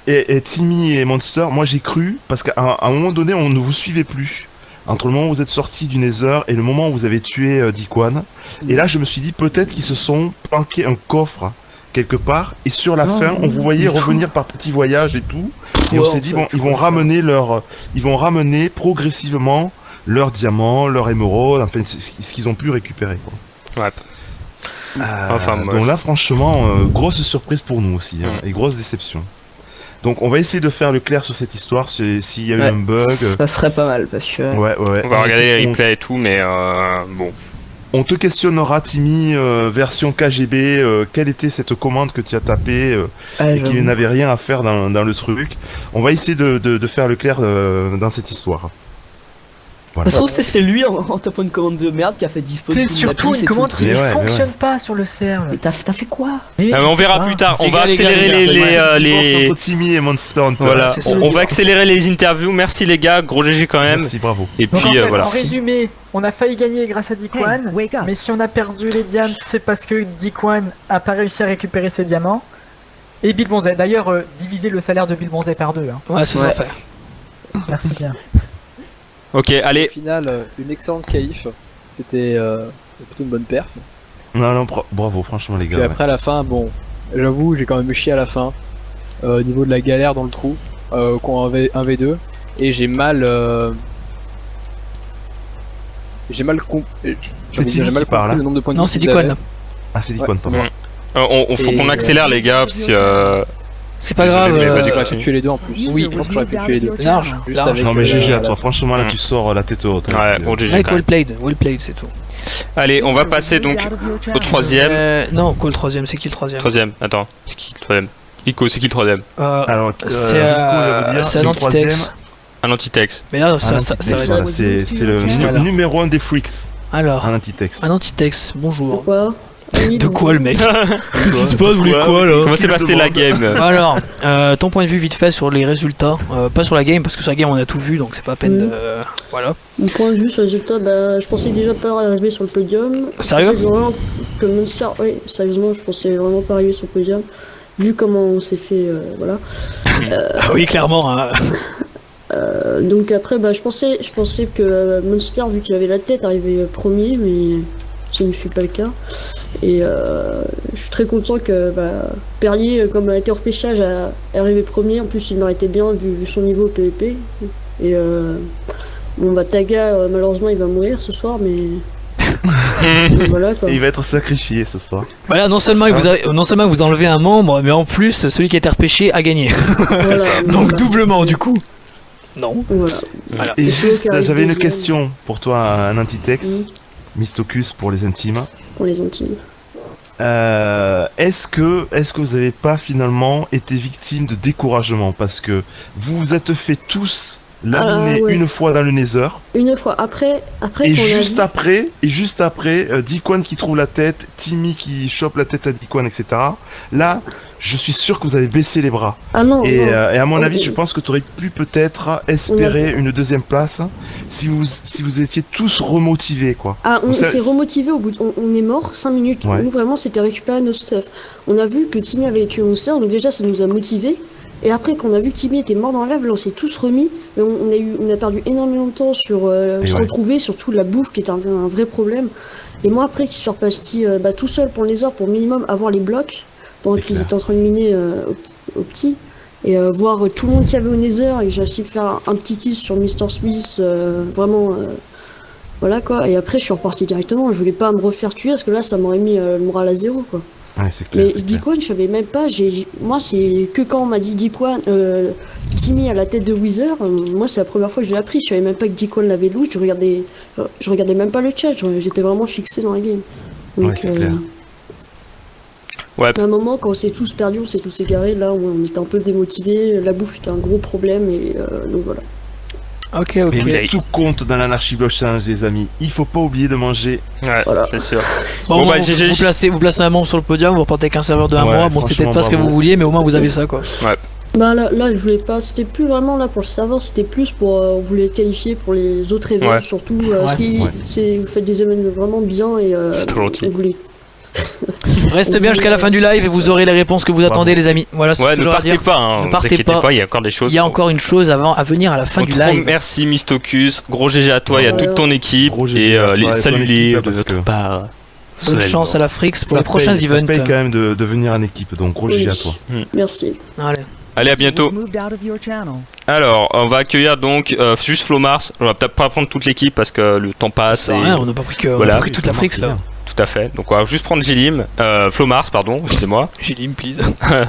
et Timmy et Monster, moi j'ai cru, parce qu'à un moment donné, on ne vous suivait plus. Entre le moment où vous êtes sortis du Nether et le moment où vous avez tué Dikwan. Et là, je me suis dit peut-être qu'ils se sont planqués un coffre quelque part. Et sur la fin, on vous voyait revenir par petits voyages et tout. Et on s'est dit bon, ils vont ramener progressivement leurs diamants, leurs émeraudes, enfin ce qu'ils ont pu récupérer, quoi. Ouais. Donc là franchement grosse surprise pour nous aussi et grosse déception. Donc on va essayer de faire le clair sur cette histoire s'il y a eu un bug. Ça serait pas mal parce que ouais. On va regarder les replays et tout, mais bon. On te questionnera Timmy version KGB, quelle était cette commande que tu as tapée et qui n'avait rien à faire dans le truc. On va essayer de faire le clair dans cette histoire. Voilà. Ça se trouve c'est lui en tapant une commande de merde qui a fait disponible. C'est surtout une commande qui ne fonctionne pas sur le serve. Mais t'as fait quoi? Mais on verra plus tard. On va accélérer les Timmy et Monster Hunter. Voilà. On va accélérer les interviews. Merci les gars, gros GG quand même. Merci, bravo. Et puis voilà. En résumé, on a failli gagner grâce à Dikwan, mais si on a perdu les diamants, c'est parce que Dikwan a pas réussi à récupérer ses diamants. Et Bill Bonzet. D'ailleurs, diviser le salaire de Bill Bonzet par 2. Ouais, ce sera fait. Merci bien. Ok, allez. Au final, une excellente qualif. C'était plutôt une bonne perf. Non, bravo, franchement, les gars. Et après, à la fin, bon, j'avoue, j'ai quand même eu chier à la fin. Au niveau de la galère dans le trou, qu'on avait 1v2. Et j'ai mal. J'ai mal compris le nombre de points de vie. Non, c'est Dicon là. Ah, c'est Dicon, ça. Faut qu'on accélère, les gars, parce que. C'est pas grave. J'aurais pu tuer les deux en plus. Oui, je pense que j'aurais pu tuer les deux. Large. Non, mais GG à toi, franchement, là, tu sors la tête haute. Ouais, bon, GG. Well played, c'est tout. Allez, on va passer donc au troisième. Non, quoi le troisième? C'est qui le troisième? Troisième, attends, c'est qui le troisième? Ico, c'est qui le troisième? Alors, c'est un Antitex. Un Antitex. Mais là, ça va. C'est le numéro 1 des freaks. Alors, un Antitex. Un Antitex, bonjour. Quoi? De quoi le mec? Qu'est-ce qui se passe, vous voulez quoi là? Comment s'est passé la game? Alors, ton point de vue vite fait sur les résultats, pas sur la game parce que sur la game on a tout vu donc c'est pas la peine de. Voilà. Mon point de vue sur les résultats, je pensais déjà pas arriver sur le podium. Sérieux? Que Monster, oui, sérieusement, je pensais vraiment pas arriver sur le podium. Vu comment on s'est fait, voilà. Oui, clairement. Hein. Donc après, je pensais que Monster, vu qu'il avait la tête, arrivait premier, mais ce ne fut pas le cas. Et je suis très content que Perrier, comme a été repêchage, a arrivé premier. En plus, il aurait été bien vu son niveau au PvP. Et Taga, malheureusement, il va mourir ce soir, mais. Voilà, quoi. Et il va être sacrifié ce soir. Voilà, non seulement vous enlevez un membre, mais en plus, celui qui a été repêché a gagné. Voilà, donc doublement, du coup. Non. Voilà. Et juste, j'avais une question pour toi, un Antitex. Mistocus pour les intimes. Pour les intimes. Est-ce que vous n'avez pas finalement été victime de découragement parce que vous vous êtes fait tous laminer une fois dans le Nether. Une fois après et juste après Dicon qui trouve la tête, Timmy qui chope la tête à Dicon, etc. Là, je suis sûr que vous avez baissé les bras. Ah non. Et à mon avis, je pense que tu aurais pu peut-être espérer une deuxième place si vous étiez tous remotivés, quoi. Ah, on s'est remotivé au bout. On est mort 5 minutes. Ouais. Nous vraiment, c'était récupérer nos stuff. On a vu que Timmy avait tué Monster, donc déjà ça nous a motivés. Et après, quand on a vu que Timmy était mort dans la lave, là on s'est tous remis. On a perdu énormément de temps sur se retrouver, surtout la bouffe qui était un vrai problème. Et moi, après, qui suis reparti tout seul pour les heures, pour minimum avoir les blocs, pendant qu'ils étaient en train de miner au petit, et voir tout le monde qui avait au Nether, et j'ai réussi à faire un petit kiss sur Mr. Smith, vraiment. Voilà quoi. Et après, je suis reparti directement. Je voulais pas me refaire tuer parce que là, ça m'aurait mis le moral à zéro, quoi. Ouais, c'est clair, mais Dicon, je savais même pas. Moi, c'est que quand on m'a dit Dicon, Timmy à la tête de Wither, moi, c'est la première fois que je l'ai appris. Je savais même pas que Dicon l'avait loot. Je regardais même pas le chat. J'étais vraiment fixé dans la game. Donc, ouais, c'est clair. Ouais. À un moment, quand on s'est tous perdus, on s'est tous égarés. Là, on était un peu démotivés. La bouffe était un gros problème. Et donc voilà. Ok. Mais tout compte dans l'Anarchy Block Challenge, les amis. Il faut pas oublier de manger. Ouais, voilà. C'est sûr. Bon, vous placez un membre sur le podium, vous repartez qu'un serveur de 1 mois. Bon, c'était pas ce que vous vouliez, mais au moins vous avez ça, quoi. Ouais. Là, je voulais pas. C'était plus vraiment là pour le serveur, c'était plus pour. On voulait qualifier pour les autres événements, surtout. Vous faites des événements vraiment bien et. C'est trop gentil. On voulait. Restez bien jusqu'à la fin du live et vous aurez les réponses que vous attendez, les amis. Voilà ce que ne partez pas, hein, ne partez pas, il y a encore des choses. Il y a encore une chose à venir à la fin du live. Merci Mistocus, gros GG à toi et à toute ton équipe. Et salut de votre part. Bonne chance à la Frix pour les prochains events. Ça paye quand même de venir en équipe, donc gros GG à toi. Merci. Allez, à bientôt. Alors, on va accueillir donc juste Flomars. On va peut-être pas prendre toute l'équipe parce que le temps passe. On n'a pas pris toute la Frix là. Tout à fait. Donc on va juste prendre Gilim, Flomars, pardon, excusez-moi. Gilim, please.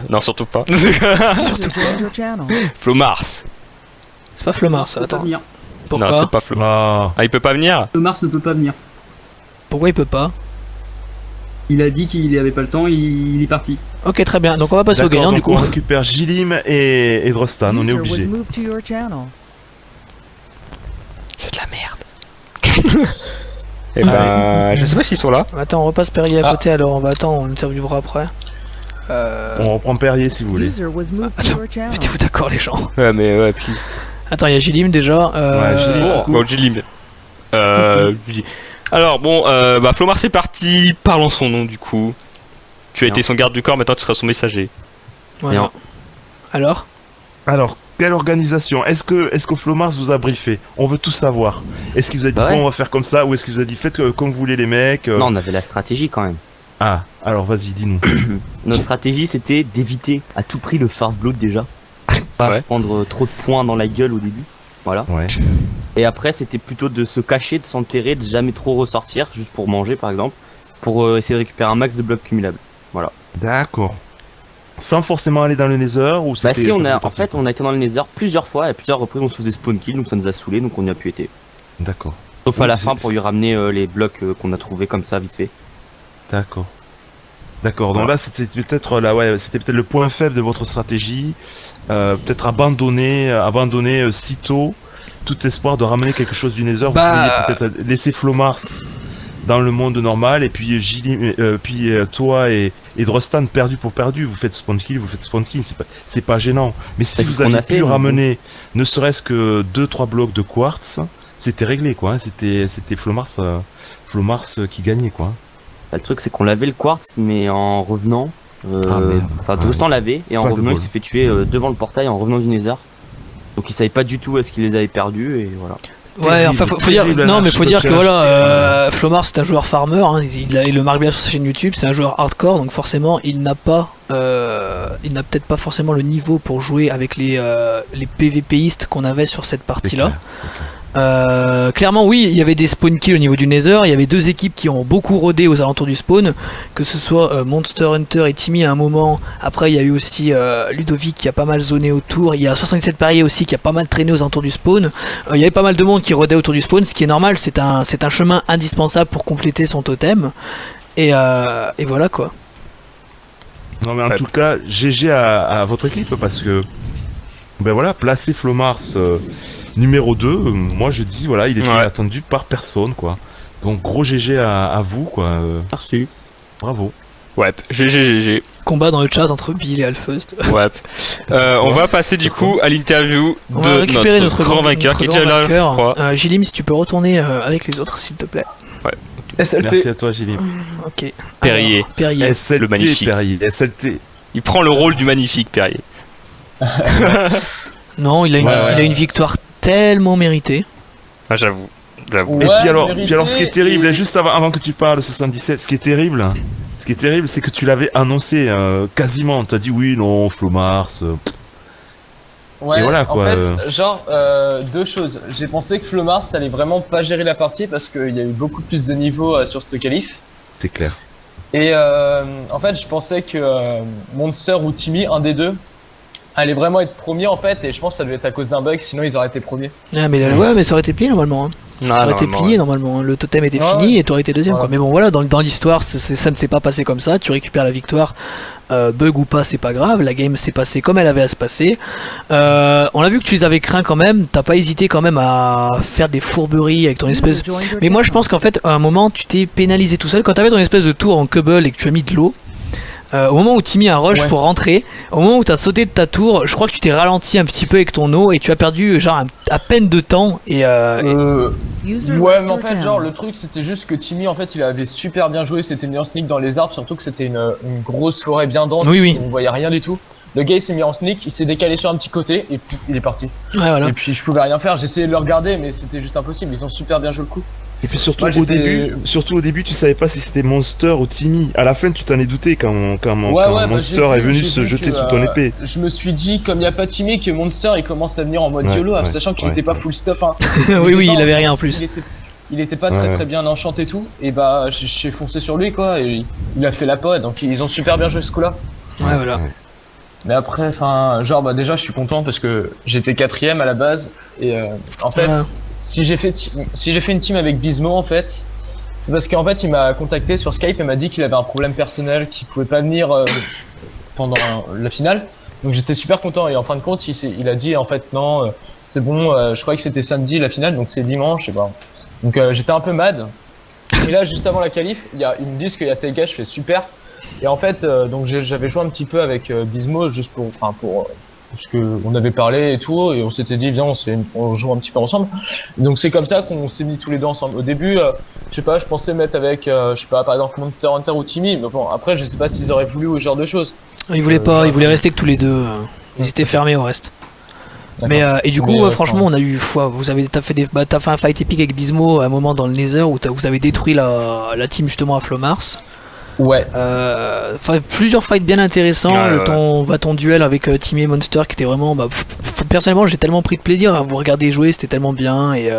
Non, surtout pas. Surtout pas. Flomars. C'est pas Flomars, ça, attends. Pourquoi? Non, c'est pas Flomars. Ah, il peut pas venir? Flomars ne peut pas venir. Pourquoi il peut pas? Il a dit qu'il avait pas le temps, il est parti. Ok, très bien. Donc on va passer au gagnant du coup. On récupère Gilim et Drostan, on est obligé. C'est de la merde. Et je sais pas s'ils sont là. Attends, on repasse Perrier à côté, alors on va attendre, on interviewera après. On reprend Perrier si vous voulez. Mettez-vous d'accord les gens. Ouais, mais ouais, puis. Attends, il y a Gilim déjà. Gilim. Alors bon, Flomars c'est parti. Parlons son nom du coup. Tu as été son garde du corps, maintenant tu seras son messager. Voilà. Alors, quelle organisation? Est-ce que Flomars vous a briefé? On veut tout savoir. Est-ce qu'il vous a dit bon, on va faire comme ça, ou est-ce qu'il vous a dit faites comme vous voulez les mecs? Non, on avait la stratégie quand même. Ah, alors vas-y, dis-nous. Notre stratégie c'était d'éviter à tout prix le First Blood déjà. Pas se prendre trop de points dans la gueule au début. Voilà. Ouais. Et après c'était plutôt de se cacher, de s'enterrer, de jamais trop ressortir, juste pour manger par exemple, pour essayer de récupérer un max de blocs cumulables. Voilà. D'accord. Sans forcément aller dans le Nether ou Bah si, on a été dans le Nether plusieurs fois, et à plusieurs reprises on se faisait spawn kill, donc ça nous a saoulé, donc on n'y a plus été. D'accord. Sauf à la fin pour lui ramener les blocs qu'on a trouvé comme ça vite fait. D'accord. D'accord, donc là c'était peut-être le point faible de votre stratégie, peut-être abandonner sitôt tout espoir de ramener quelque chose du Nether. Vous pourriez peut-être laisser Flomars dans le monde normal, et puis toi et Drostan perdu pour perdu, vous faites spawn kill, c'est pas gênant. Mais si vous aviez pu ramener ne serait-ce que 2-3 blocs de quartz, c'était réglé quoi, hein. C'était Flomars qui gagnait quoi. Le truc c'est qu'on lavait le quartz, mais en revenant, Drostan l'avait, et en revenant il s'est fait tuer devant le portail en revenant du Nether. Donc il savait pas du tout est-ce qu'il les avait perdus, et voilà. Ouais, enfin faut dire que voilà, Flomars c'est un joueur farmer, hein, il le marque bien sur sa chaîne YouTube, c'est un joueur hardcore, donc forcément il n'a peut-être pas forcément le niveau pour jouer avec les PVPistes qu'on avait sur cette partie-là. Clairement oui, il y avait des spawn kills au niveau du Nether, il y avait deux équipes qui ont beaucoup rodé aux alentours du spawn, que ce soit Monster Hunter et Timmy à un moment, après il y a eu aussi Ludovic qui a pas mal zoné autour, il y a 77 Perrier aussi qui a pas mal traîné aux alentours du spawn, il y avait pas mal de monde qui rodait autour du spawn, ce qui est normal, c'est un chemin indispensable pour compléter son totem, et voilà quoi. Non mais en tout cas, GG à votre équipe, parce que ben voilà, placer Flomars numéro 2, moi je dis voilà, il était attendu par personne quoi. Donc gros GG à vous quoi. Merci. Bravo. Ouais, GG. Combat dans le chat entre Bill et Alfust. Ouais. On va passer du coup à l'interview de notre grand vainqueur qui est déjà là, je crois. Gilim, si tu peux retourner avec les autres s'il te plaît. Ouais. SLT. Merci à toi Gilim. Ok. Perrier. SLT, le magnifique. Perrier. SLT. Il prend le rôle du magnifique Perrier. Non, il a une victoire tellement méritée. Ah j'avoue. Et puis alors ce qui est terrible, juste avant que tu parles 77, ce qui est terrible c'est que tu l'avais annoncé quasiment, t'as dit oui, non, Flomars. Ouais, et voilà, quoi, en fait, genre, deux choses. J'ai pensé que Flomars allait vraiment pas gérer la partie parce qu'il y a eu beaucoup plus de niveaux sur ce qualif. C'est clair. Et en fait, je pensais que Monster ou Timmy, un des deux, allait vraiment être premier en fait, et je pense que ça devait être à cause d'un bug, sinon ils auraient été premiers. Ah, mais ça aurait été plié normalement. Hein. Ça aurait été plié normalement. Le totem était fini et t'aurais été deuxième quoi. Mais bon voilà, dans l'histoire, ça ne s'est pas passé comme ça. Tu récupères la victoire, bug ou pas, c'est pas grave. La game s'est passée comme elle avait à se passer. On a vu que tu les avais craints quand même. T'as pas hésité quand même à faire des fourberies avec ton espèce. Mais moi je pense qu'en fait, à un moment, tu t'es pénalisé tout seul quand t'avais ton espèce de tour en cobble et que tu as mis de l'eau. Au moment où tu mis un rush pour rentrer, au moment où tu as sauté de ta tour, je crois que tu t'es ralenti un petit peu avec ton eau et tu as perdu genre à peine de temps et ouais, mais en fait genre le truc c'était juste que Timmy en fait il avait super bien joué, c'était mis en sneak dans les arbres, surtout que c'était une grosse forêt bien dense, on voyait rien du tout. Le gars il s'est mis en sneak, il s'est décalé sur un petit côté et puis il est parti. Ouais, voilà. Et puis je pouvais rien faire, j'essayais de le regarder mais c'était juste impossible, ils ont super bien joué le coup. Et puis surtout au début tu savais pas si c'était Monster ou Timmy. À la fin tu t'en es douté quand Monster est venu se jeter sous ton épée. Je me suis dit comme il y a pas Timmy que Monster il commence à venir en mode YOLO, sachant qu'il était pas full stuff hein. oui, il avait rien en plus. Il était pas très bien enchanté et tout, et bah j'ai foncé sur lui quoi, et il a fait la pod, donc ils ont super bien joué ce coup là. Ouais voilà. Mais après, enfin, genre bah déjà je suis content parce que j'étais 4ème à la base, et en fait si j'ai fait une team avec Bismo en fait, c'est parce qu'en fait il m'a contacté sur Skype et m'a dit qu'il avait un problème personnel, qu'il pouvait pas venir pendant la finale. Donc j'étais super content, et en fin de compte il a dit en fait non c'est bon, je croyais que c'était samedi la finale, donc c'est dimanche, et bah donc j'étais un peu mad. Et là juste avant la qualif, ils me disent qu'il y a TK, je fais super. Et en fait, donc j'avais joué un petit peu avec Bismo juste pour parce que on avait parlé et tout, et on s'était dit viens on joue un petit peu ensemble. Donc c'est comme ça qu'on s'est mis tous les deux ensemble. Au début, je sais pas, je pensais mettre avec je sais pas par exemple Monster Hunter ou Timmy, mais bon après je sais pas s'ils auraient voulu ou ce genre de choses. Ils voulaient pas, ils voulaient rester que tous les deux. Ils étaient fermés au reste. Mais et du coup, franchement, on a eu t'as fait un fight épique avec Bismo à un moment dans le Nether où vous avez détruit la team justement à Flomars. Ouais. Plusieurs fights bien intéressants. Ton duel avec Timmy et Monster qui était vraiment. Personnellement, j'ai tellement pris de plaisir à vous regarder jouer, c'était tellement bien et.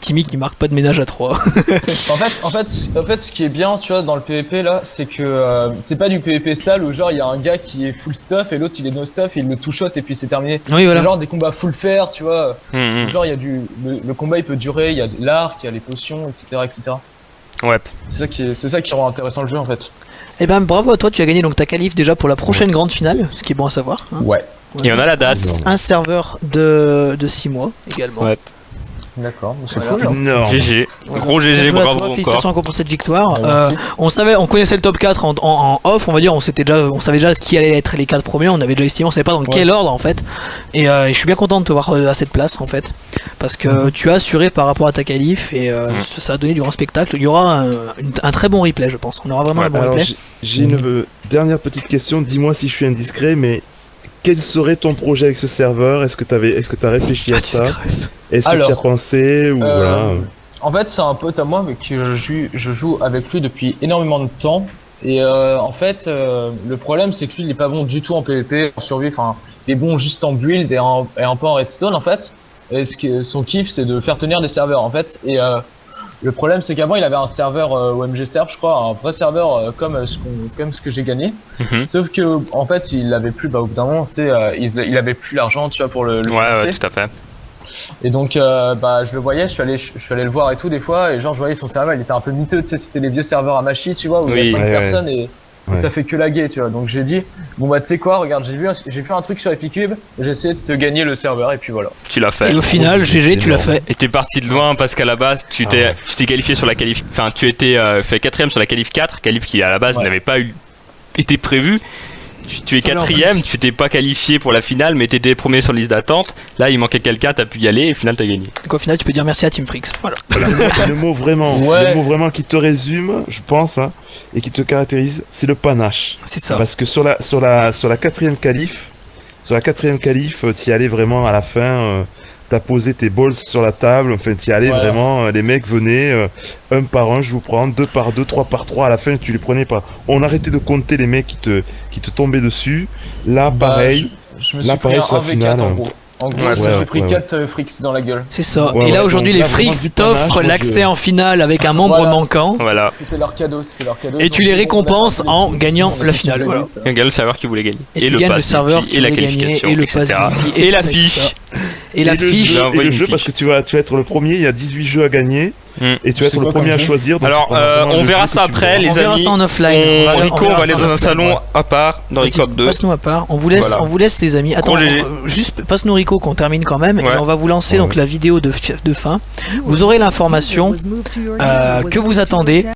Timmy qui marque pas de ménage à 3. en fait, ce qui est bien, tu vois, dans le PvP là, c'est que c'est pas du PvP sale où genre il y a un gars qui est full stuff et l'autre il est no stuff et il le two shot et puis c'est terminé. Oui, voilà. C'est genre des combats full fair, tu vois. Genre il y a le combat il peut durer, il y a de l'arc, il y a les potions, etc. Ouais. C'est ça qui rend intéressant le jeu en fait. Et ben bravo à toi, tu as gagné donc ta qualif déjà pour la prochaine grande finale, ce qui est bon à savoir. Hein. Ouais. Et on a la DAS. Un serveur de 6 mois également. Ouais. D'accord, c'est voilà. cool. GG. Gros GG, bravo encore. Félicitations encore pour cette victoire. On connaissait le top 4 en off, on va dire, on savait déjà qui allait être les 4 premiers, on avait déjà estimé, on savait pas dans quel ordre en fait. Et je suis bien content de te voir à cette place en fait. Parce que tu as assuré par rapport à ta qualif et ça a donné du grand spectacle. Il y aura un très bon replay, je pense. On aura vraiment un bon replay. J'ai une dernière petite question, dis-moi si je suis indiscret, mais quel serait ton projet avec ce serveur? Est-ce que t'as réfléchi à ça? Est-ce que tu as pensé ou voilà. En fait, c'est un pote à moi avec qui je joue avec lui depuis énormément de temps. Et en fait, le problème c'est que lui il est pas bon du tout en PvP, en survie. Enfin, il est bon juste en build et un peu en redstone en fait. Et son kiff c'est de faire tenir des serveurs en fait. Et le problème c'est qu'avant il avait un serveur OMG Serve, je crois, un vrai serveur comme ce que j'ai gagné. Sauf que en fait il avait plus, au bout d'un moment il avait plus l'argent, tu vois, pour le financer. Ouais, tout à fait. Et donc je le voyais, je suis allé le voir et tout des fois, et genre je voyais son serveur, il était un peu miteux, tu sais, c'était les vieux serveurs à Machi, tu vois, où il y a 5 personnes et ça fait que laguer, tu vois. Donc j'ai dit bon tu sais quoi, regarde, j'ai fait un truc sur Epicube, j'ai essayé de te gagner le serveur et puis voilà. Tu l'as fait. Et au final, GG, tu l'as fait. Et t'es parti de loin parce qu'à la base tu t'es qualifié sur la qualif, enfin tu étais fait 4ème sur la qualif 4, qualif qui à la base n'avait pas été prévu. Tu es 4ème, tu t'es pas qualifié pour la finale, mais t'étais premier sur la liste d'attente. Là, il manquait quelqu'un, t'as pu y aller et au final, t'as gagné. Donc au final, tu peux dire merci à Team Freaks. Voilà. Le mot vraiment qui te résume, je pense, hein, et qui te caractérise, c'est le panache. C'est ça. Parce que sur la 4ème qualif, t'y allais vraiment à la fin. T'as posé tes balls sur la table, enfin t'y allais vraiment, les mecs venaient un par un, je vous prends, 2 par 2, 3 par 3, à la fin tu les prenais pas. On arrêtait de compter les mecs qui te tombaient dessus. Là pareil, je me suis pris un 1v4 en gros. En gros, j'ai pris 4 Freaks dans la gueule. C'est ça. Et là aujourd'hui les Freaks t'offrent l'accès en finale avec un membre manquant. Voilà. C'était leur cadeau. Et tu les récompenses en gagnant la finale. Voilà. Un gars le serveur qui voulait gagner. Et le serveur et la qualification, etc. Et la fiche. Et la fiche. Et le jeu, parce que tu vas être le premier, il y a 18 jeux à gagner. Et tu vas être le premier à choisir. Alors, on verra ça après, les amis. On verra ça en offline. Rico, on va aller dans un salon à part, dans Record 2. Passe-nous à part. On vous laisse, les amis. Attends, juste passe-nous Rico qu'on termine quand même. Et on va vous lancer donc la vidéo de fin. Vous aurez l'information que vous attendez.